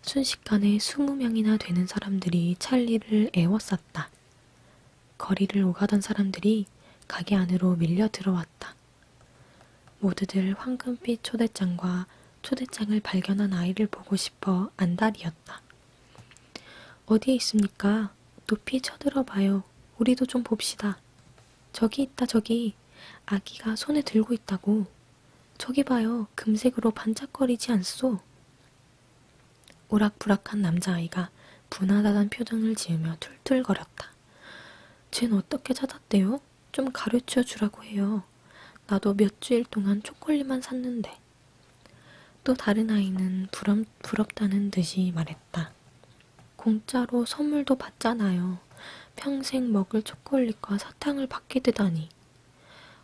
순식간에 20명이나 되는 사람들이 찰리를 애워쌌다. 거리를 오가던 사람들이 가게 안으로 밀려 들어왔다. 모두들 황금빛 초대장과 초대장을 발견한 아이를 보고 싶어 안달이었다. 어디에 있습니까? 높이 쳐들어봐요. 우리도 좀 봅시다. 저기 있다 저기. 아기가 손에 들고 있다고. 저기 봐요. 금색으로 반짝거리지 않소? 오락부락한 남자아이가 분하다는 표정을 지으며 툴툴거렸다. 쟨 어떻게 찾았대요? 좀 가르쳐 주라고 해요. 나도 몇 주일 동안 초콜릿만 샀는데. 또 다른 아이는 부럽다는 듯이 말했다. 공짜로 선물도 받잖아요. 평생 먹을 초콜릿과 사탕을 받게 되다니.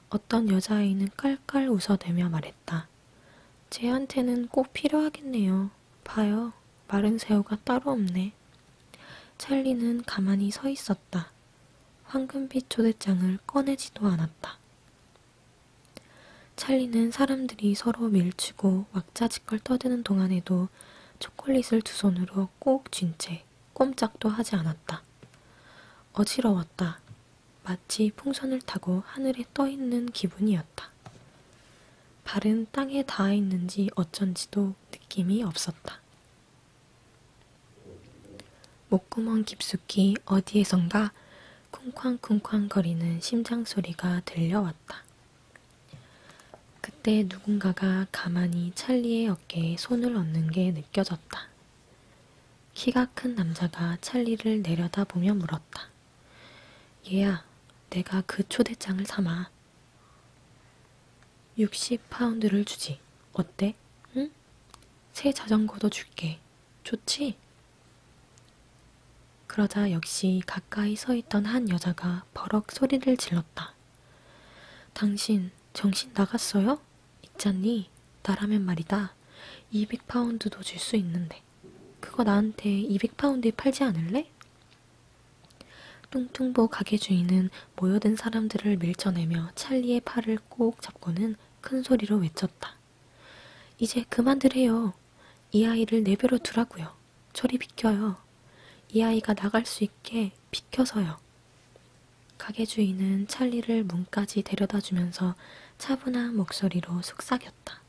어떤 여자아이는 깔깔 웃어대며 말했다. 쟤한테는 꼭 필요하겠네요. 봐요. 마른 새우가 따로 없네. 찰리는 가만히 서 있었다. 황금빛 초대장을 꺼내지도 않았다. 찰리는 사람들이 서로 밀치고 왁자지껄 떠드는 동안에도 초콜릿을 두 손으로 꼭 쥔 채 꼼짝도 하지 않았다. 어지러웠다. 마치 풍선을 타고 하늘에 떠있는 기분이었다. 발은 땅에 닿아 있는지 어쩐지도 느낌이 없었다. 목구멍 깊숙이 어디에선가 쿵쾅쿵쾅 거리는 심장 소리가 들려왔다. 그때 누군가가 가만히 찰리의 어깨에 손을 얹는 게 느껴졌다. 키가 큰 남자가 찰리를 내려다보며 물었다. 얘야, 내가 그 초대장을 삼아. 60파운드를 주지. 어때? 응? 새 자전거도 줄게. 좋지? 그러자 역시 가까이 서 있던 한 여자가 버럭 소리를 질렀다. 당신 정신 나갔어요? 있잖니? 나라면 말이다. 200파운드도 줄 수 있는데. 그거 나한테 200파운드에 팔지 않을래? 뚱뚱보 가게 주인은 모여든 사람들을 밀쳐내며 찰리의 팔을 꼭 잡고는 큰 소리로 외쳤다. 이제 그만들 해요. 이 아이를 내버려 두라고요. 저리 비켜요. 이 아이가 나갈 수 있게 비켜서요. 가게 주인은 찰리를 문까지 데려다주면서 차분한 목소리로 속삭였다.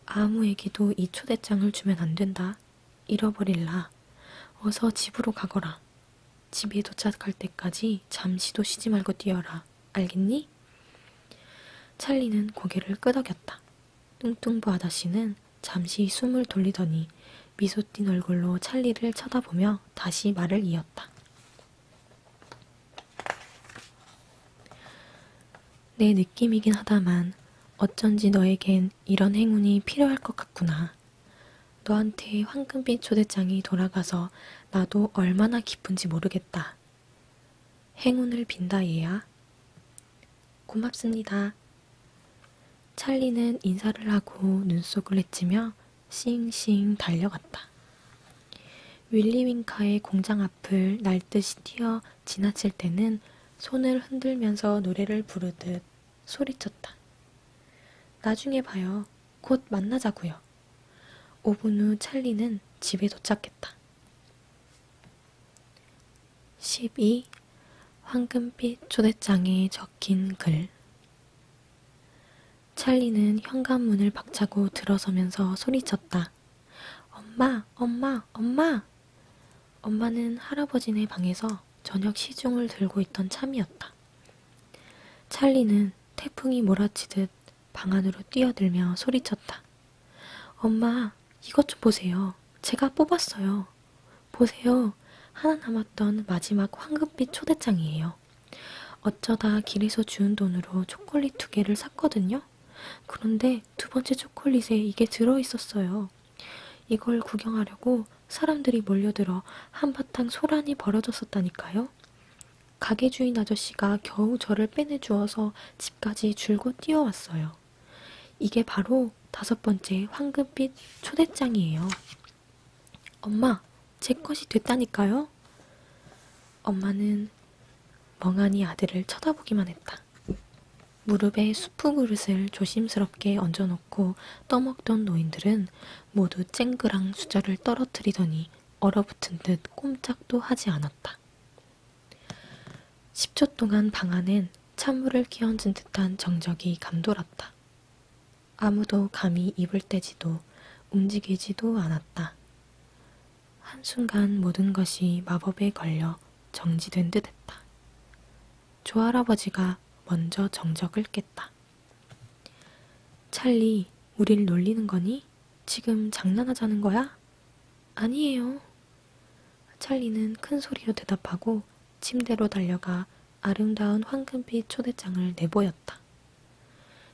아무에게도 이 초대장을 주면 안 된다. 잃어버릴라. 어서 집으로 가거라. 집에 도착할 때까지 잠시도 쉬지 말고 뛰어라. 알겠니? 찰리는 고개를 끄덕였다. 뚱뚱부 아저씨는 잠시 숨을 돌리더니 미소 띤 얼굴로 찰리를 쳐다보며 다시 말을 이었다. 내 느낌이긴 하다만 어쩐지 너에겐 이런 행운이 필요할 것 같구나. 너한테 황금빛 초대장이 돌아가서 나도 얼마나 기쁜지 모르겠다. 행운을 빈다 얘야. 고맙습니다. 찰리는 인사를 하고 눈속을 헤치며 싱싱 달려갔다. 윌리 윙카의 공장 앞을 날듯이 뛰어 지나칠 때는 손을 흔들면서 노래를 부르듯 소리쳤다. 나중에 봐요. 곧 만나자고요. 5분 후 찰리는 집에 도착했다. 12. 황금빛 초대장에 적힌 글. 찰리는 현관문을 박차고 들어서면서 소리쳤다. 엄마, 엄마, 엄마! 엄마는 할아버지네 방에서 저녁 시중을 들고 있던 참이었다. 찰리는 태풍이 몰아치듯 방 안으로 뛰어들며 소리쳤다. 엄마, 이것 좀 보세요. 제가 뽑았어요. 보세요. 하나 남았던 마지막 황금빛 초대장이에요. 어쩌다 길에서 주운 돈으로 초콜릿 2개를 샀거든요. 그런데 두 번째 초콜릿에 이게 들어있었어요. 이걸 구경하려고 사람들이 몰려들어 한바탕 소란이 벌어졌었다니까요. 가게 주인 아저씨가 겨우 저를 빼내주어서 집까지 줄곧 뛰어왔어요. 이게 바로 5번째 황금빛 초대장이에요. 엄마, 제 것이 됐다니까요? 엄마는 멍하니 아들을 쳐다보기만 했다. 무릎에 수프 그릇을 조심스럽게 얹어놓고 떠먹던 노인들은 모두 쨍그랑 수저를 떨어뜨리더니 얼어붙은 듯 꼼짝도 하지 않았다. 10초 동안 방 안엔 찬물을 끼얹은 듯한 정적이 감돌았다. 아무도 감히 입을 떼지도 움직이지도 않았다. 한순간 모든 것이 마법에 걸려 정지된 듯 했다. 조할아버지가 먼저 정적을 깼다. 찰리, 우릴 놀리는 거니? 지금 장난하자는 거야? 아니에요. 찰리는 큰 소리로 대답하고 침대로 달려가 아름다운 황금빛 초대장을 내보였다.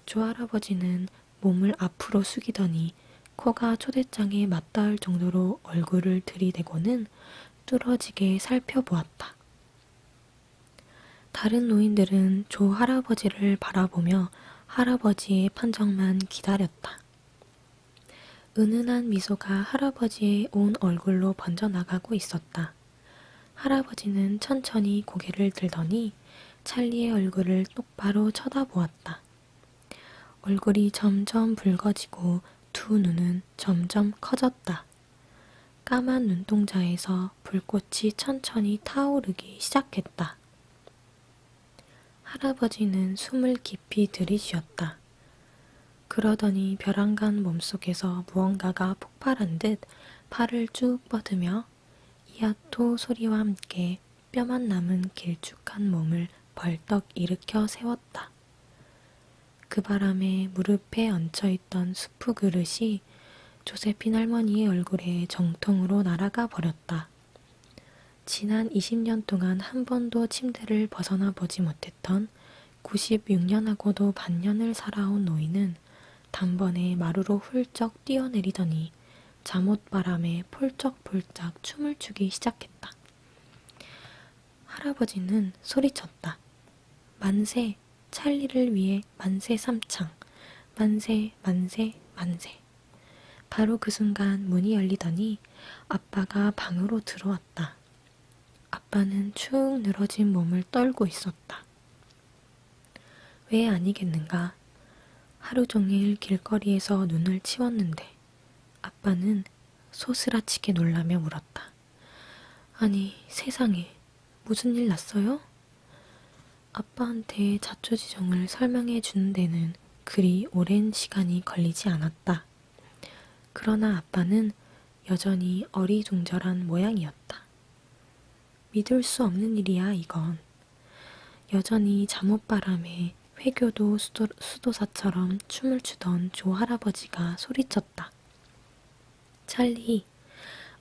조할아버지는 몸을 앞으로 숙이더니 코가 초대장에 맞닿을 정도로 얼굴을 들이대고는 뚫어지게 살펴보았다. 다른 노인들은 조 할아버지를 바라보며 할아버지의 판정만 기다렸다. 은은한 미소가 할아버지의 온 얼굴로 번져나가고 있었다. 할아버지는 천천히 고개를 들더니 찰리의 얼굴을 똑바로 쳐다보았다. 얼굴이 점점 붉어지고 두 눈은 점점 커졌다. 까만 눈동자에서 불꽃이 천천히 타오르기 시작했다. 할아버지는 숨을 깊이 들이쉬었다. 그러더니 벼랑간 몸속에서 무언가가 폭발한 듯 팔을 쭉 뻗으며 이야토 소리와 함께 뼈만 남은 길쭉한 몸을 벌떡 일으켜 세웠다. 그 바람에 무릎에 얹혀있던 수프 그릇이 조세핀 할머니의 얼굴에 정통으로 날아가 버렸다. 지난 20년 동안 한 번도 침대를 벗어나 보지 못했던 96년하고도 반년을 살아온 노인은 단번에 마루로 훌쩍 뛰어내리더니 잠옷바람에 폴쩍폴쩍 춤을 추기 시작했다. 할아버지는 소리쳤다. 만세! 찰리를 위해 만세 삼창! 만세, 만세, 만세! 바로 그 순간 문이 열리더니 아빠가 방으로 들어왔다. 아빠는 축 늘어진 몸을 떨고 있었다. 왜 아니겠는가? 하루 종일 길거리에서 눈을 치웠는데 아빠는 소스라치게 놀라며 물었다. 아니, 세상에, 무슨 일 났어요? 아빠한테 자초지종을 설명해 주는 데는 그리 오랜 시간이 걸리지 않았다. 그러나 아빠는 여전히 어리둥절한 모양이었다. 믿을 수 없는 일이야, 이건. 여전히 잠옷바람에 회교도 수도사처럼 춤을 추던 조 할아버지가 소리쳤다. 찰리,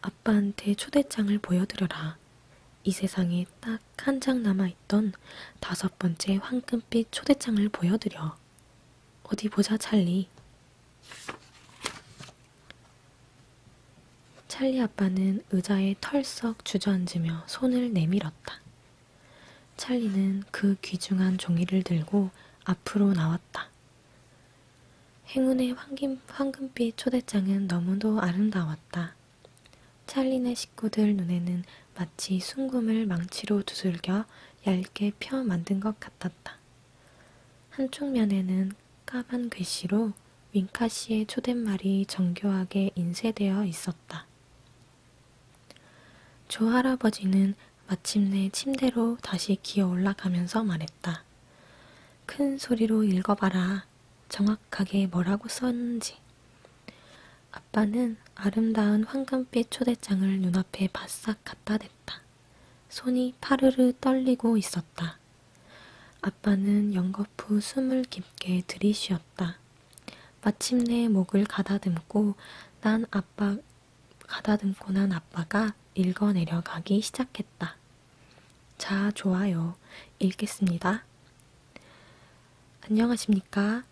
아빠한테 초대장을 보여드려라. 이 세상에 딱 한 장 남아있던 5번째 황금빛 초대장을 보여드려. 어디 보자, 찰리. 찰리 아빠는 의자에 털썩 주저앉으며 손을 내밀었다. 찰리는 그 귀중한 종이를 들고 앞으로 나왔다. 행운의 황금빛 초대장은 너무도 아름다웠다. 찰리네 식구들 눈에는 마치 순금을 망치로 두들겨 얇게 펴 만든 것 같았다. 한쪽 면에는 까만 글씨로 윙카씨의 초대말이 정교하게 인쇄되어 있었다. 조 할아버지는 마침내 침대로 다시 기어 올라가면서 말했다. 큰 소리로 읽어봐라. 정확하게 뭐라고 썼는지. 아빠는 아름다운 황금빛 초대장을 눈앞에 바싹 갖다 댔다. 손이 파르르 떨리고 있었다. 아빠는 연거푸 숨을 깊게 들이쉬었다. 마침내 목을 가다듬고 난 아빠가 읽어 내려가기 시작했다. 자, 좋아요. 읽겠습니다. 안녕하십니까?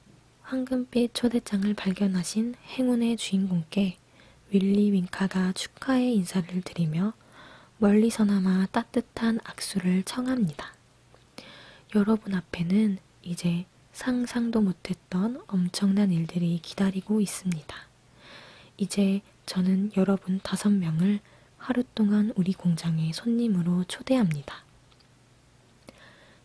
황금빛 초대장을 발견하신 행운의 주인공께 윌리 윙카가 축하의 인사를 드리며 멀리서나마 따뜻한 악수를 청합니다. 여러분 앞에는 이제 상상도 못했던 엄청난 일들이 기다리고 있습니다. 이제 저는 여러분 5명을 하루 동안 우리 공장에 손님으로 초대합니다.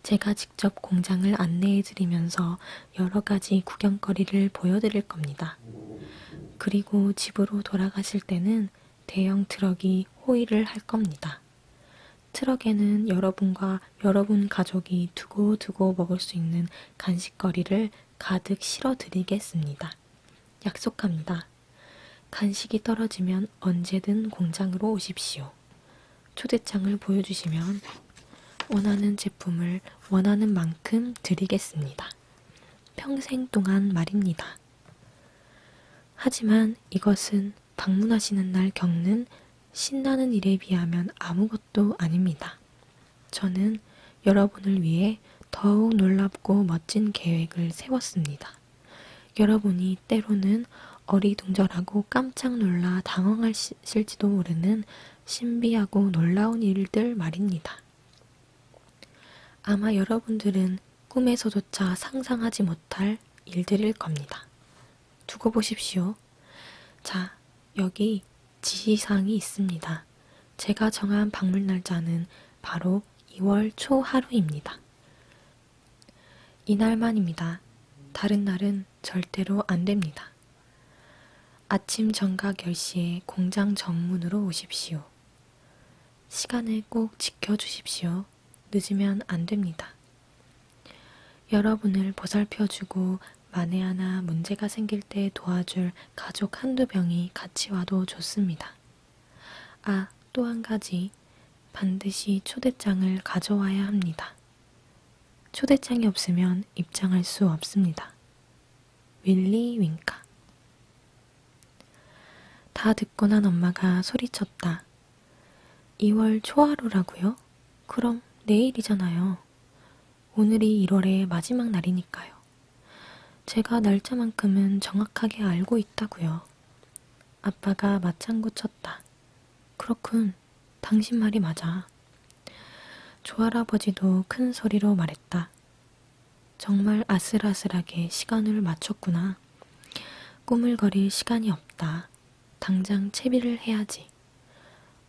제가 직접 공장을 안내해드리면서 여러 가지 구경거리를 보여드릴 겁니다. 그리고 집으로 돌아가실 때는 대형 트럭이 호의를 할 겁니다. 트럭에는 여러분과 여러분 가족이 두고두고 먹을 수 있는 간식거리를 가득 실어드리겠습니다. 약속합니다. 간식이 떨어지면 언제든 공장으로 오십시오. 초대장을 보여주시면 원하는 제품을 원하는 만큼 드리겠습니다. 평생 동안 말입니다. 하지만 이것은 방문하시는 날 겪는 신나는 일에 비하면 아무것도 아닙니다. 저는 여러분을 위해 더욱 놀랍고 멋진 계획을 세웠습니다. 여러분이 때로는 어리둥절하고 깜짝 놀라 당황하실지도 모르는 신비하고 놀라운 일들 말입니다. 아마 여러분들은 꿈에서조차 상상하지 못할 일들일 겁니다. 두고 보십시오. 자, 여기 지시사항이 있습니다. 제가 정한 방문 날짜는 바로 2월 초 하루입니다. 이날만입니다. 다른 날은 절대로 안 됩니다. 아침 정각 10시에 공장 정문으로 오십시오. 시간을 꼭 지켜주십시오. 늦으면 안 됩니다. 여러분을 보살펴주고 만에 하나 문제가 생길 때 도와줄 가족 한두 명이 같이 와도 좋습니다. 아, 또 한 가지. 반드시 초대장을 가져와야 합니다. 초대장이 없으면 입장할 수 없습니다. 윌리 윙카. 다 듣고 난 엄마가 소리쳤다. 2월 초하루라고요? 그럼 내일이잖아요. 오늘이 1월의 마지막 날이니까요. 제가 날짜만큼은 정확하게 알고 있다고요. 아빠가 맞장구 쳤다. 그렇군. 당신 말이 맞아. 조할아버지도 큰 소리로 말했다. 정말 아슬아슬하게 시간을 맞췄구나. 꾸물거릴 시간이 없다. 당장 채비를 해야지.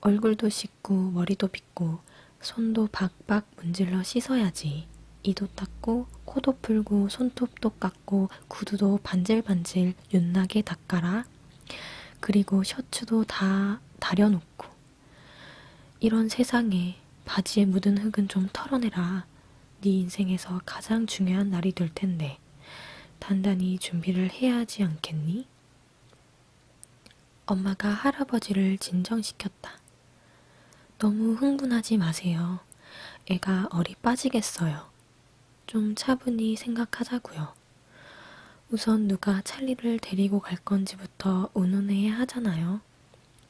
얼굴도 씻고 머리도 빗고 손도 박박 문질러 씻어야지. 이도 닦고 코도 풀고 손톱도 깎고 구두도 반질반질 윤나게 닦아라. 그리고 셔츠도 다 다려놓고. 이런 세상에 바지에 묻은 흙은 좀 털어내라. 네 인생에서 가장 중요한 날이 될 텐데 단단히 준비를 해야 하지 않겠니? 엄마가 할아버지를 진정시켰다. 너무 흥분하지 마세요. 애가 얼이 빠지겠어요. 좀 차분히 생각하자고요. 우선 누가 찰리를 데리고 갈 건지부터 의논해야 하잖아요.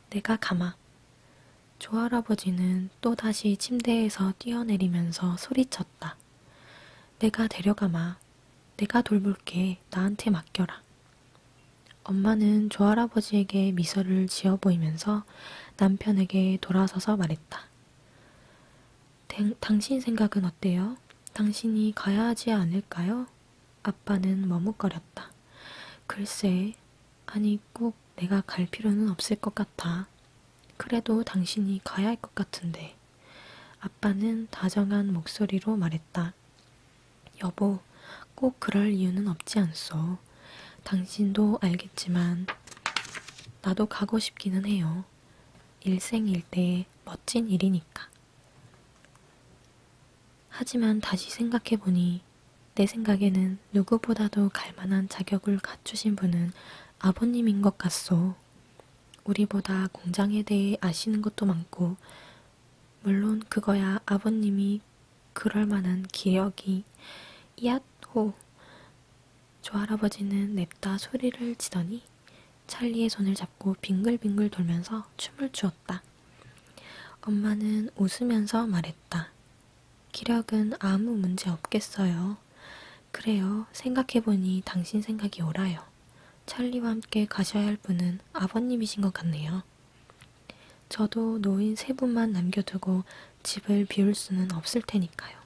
내가 가마. 조할아버지는 또다시 침대에서 뛰어내리면서 소리쳤다. 내가 데려가마. 내가 돌볼게. 나한테 맡겨라. 엄마는 조할아버지에게 미소를 지어 보이면서 남편에게 돌아서서 말했다. 당신 생각은 어때요? 당신이 가야 하지 않을까요? 아빠는 머뭇거렸다. 글쎄, 아니 꼭 내가 갈 필요는 없을 것 같아. 그래도 당신이 가야 할 것 같은데. 아빠는 다정한 목소리로 말했다. 여보, 꼭 그럴 이유는 없지 않소. 당신도 알겠지만 나도 가고 싶기는 해요. 일생일대의 멋진 일이니까. 하지만 다시 생각해보니 내 생각에는 누구보다도 갈만한 자격을 갖추신 분은 아버님인 것 같소. 우리보다 공장에 대해 아시는 것도 많고 물론 그거야 아버님이 그럴 만한 기력이 이앗호. 조할아버지는 냅다 소리를 지더니 찰리의 손을 잡고 빙글빙글 돌면서 춤을 추었다. 엄마는 웃으면서 말했다. 기력은 아무 문제 없겠어요. 그래요. 생각해보니 당신 생각이 옳아요. 찰리와 함께 가셔야 할 분은 아버님이신 것 같네요. 저도 노인 3분만 남겨두고 집을 비울 수는 없을 테니까요.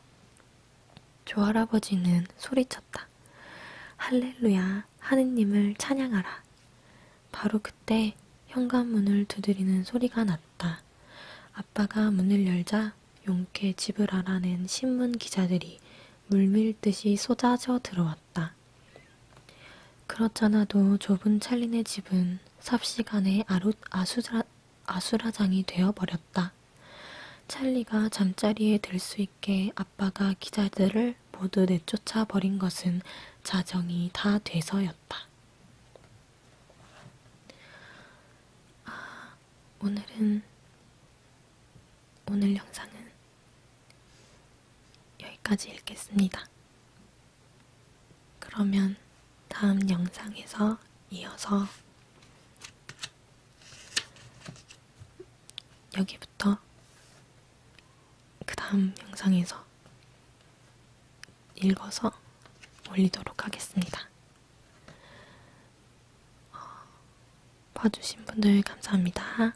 조할아버지는 소리쳤다. 할렐루야, 하느님을 찬양하라. 바로 그때 현관문을 두드리는 소리가 났다. 아빠가 문을 열자 용케 집을 알아낸 신문 기자들이 물밀듯이 쏟아져 들어왔다. 그렇잖아도 좁은 찰리네 집은 삽시간에 아수라장이 되어버렸다. 찰리가 잠자리에 들 수 있게 아빠가 기자들을 모두 내쫓아 버린 것은 자정이 다 돼서였다. 오늘 영상은 여기까지 읽겠습니다. 그러면 다음 영상에서 이어서 여기부터 그 다음 영상에서 읽어서 올리도록 하겠습니다. 봐주신 분들 감사합니다.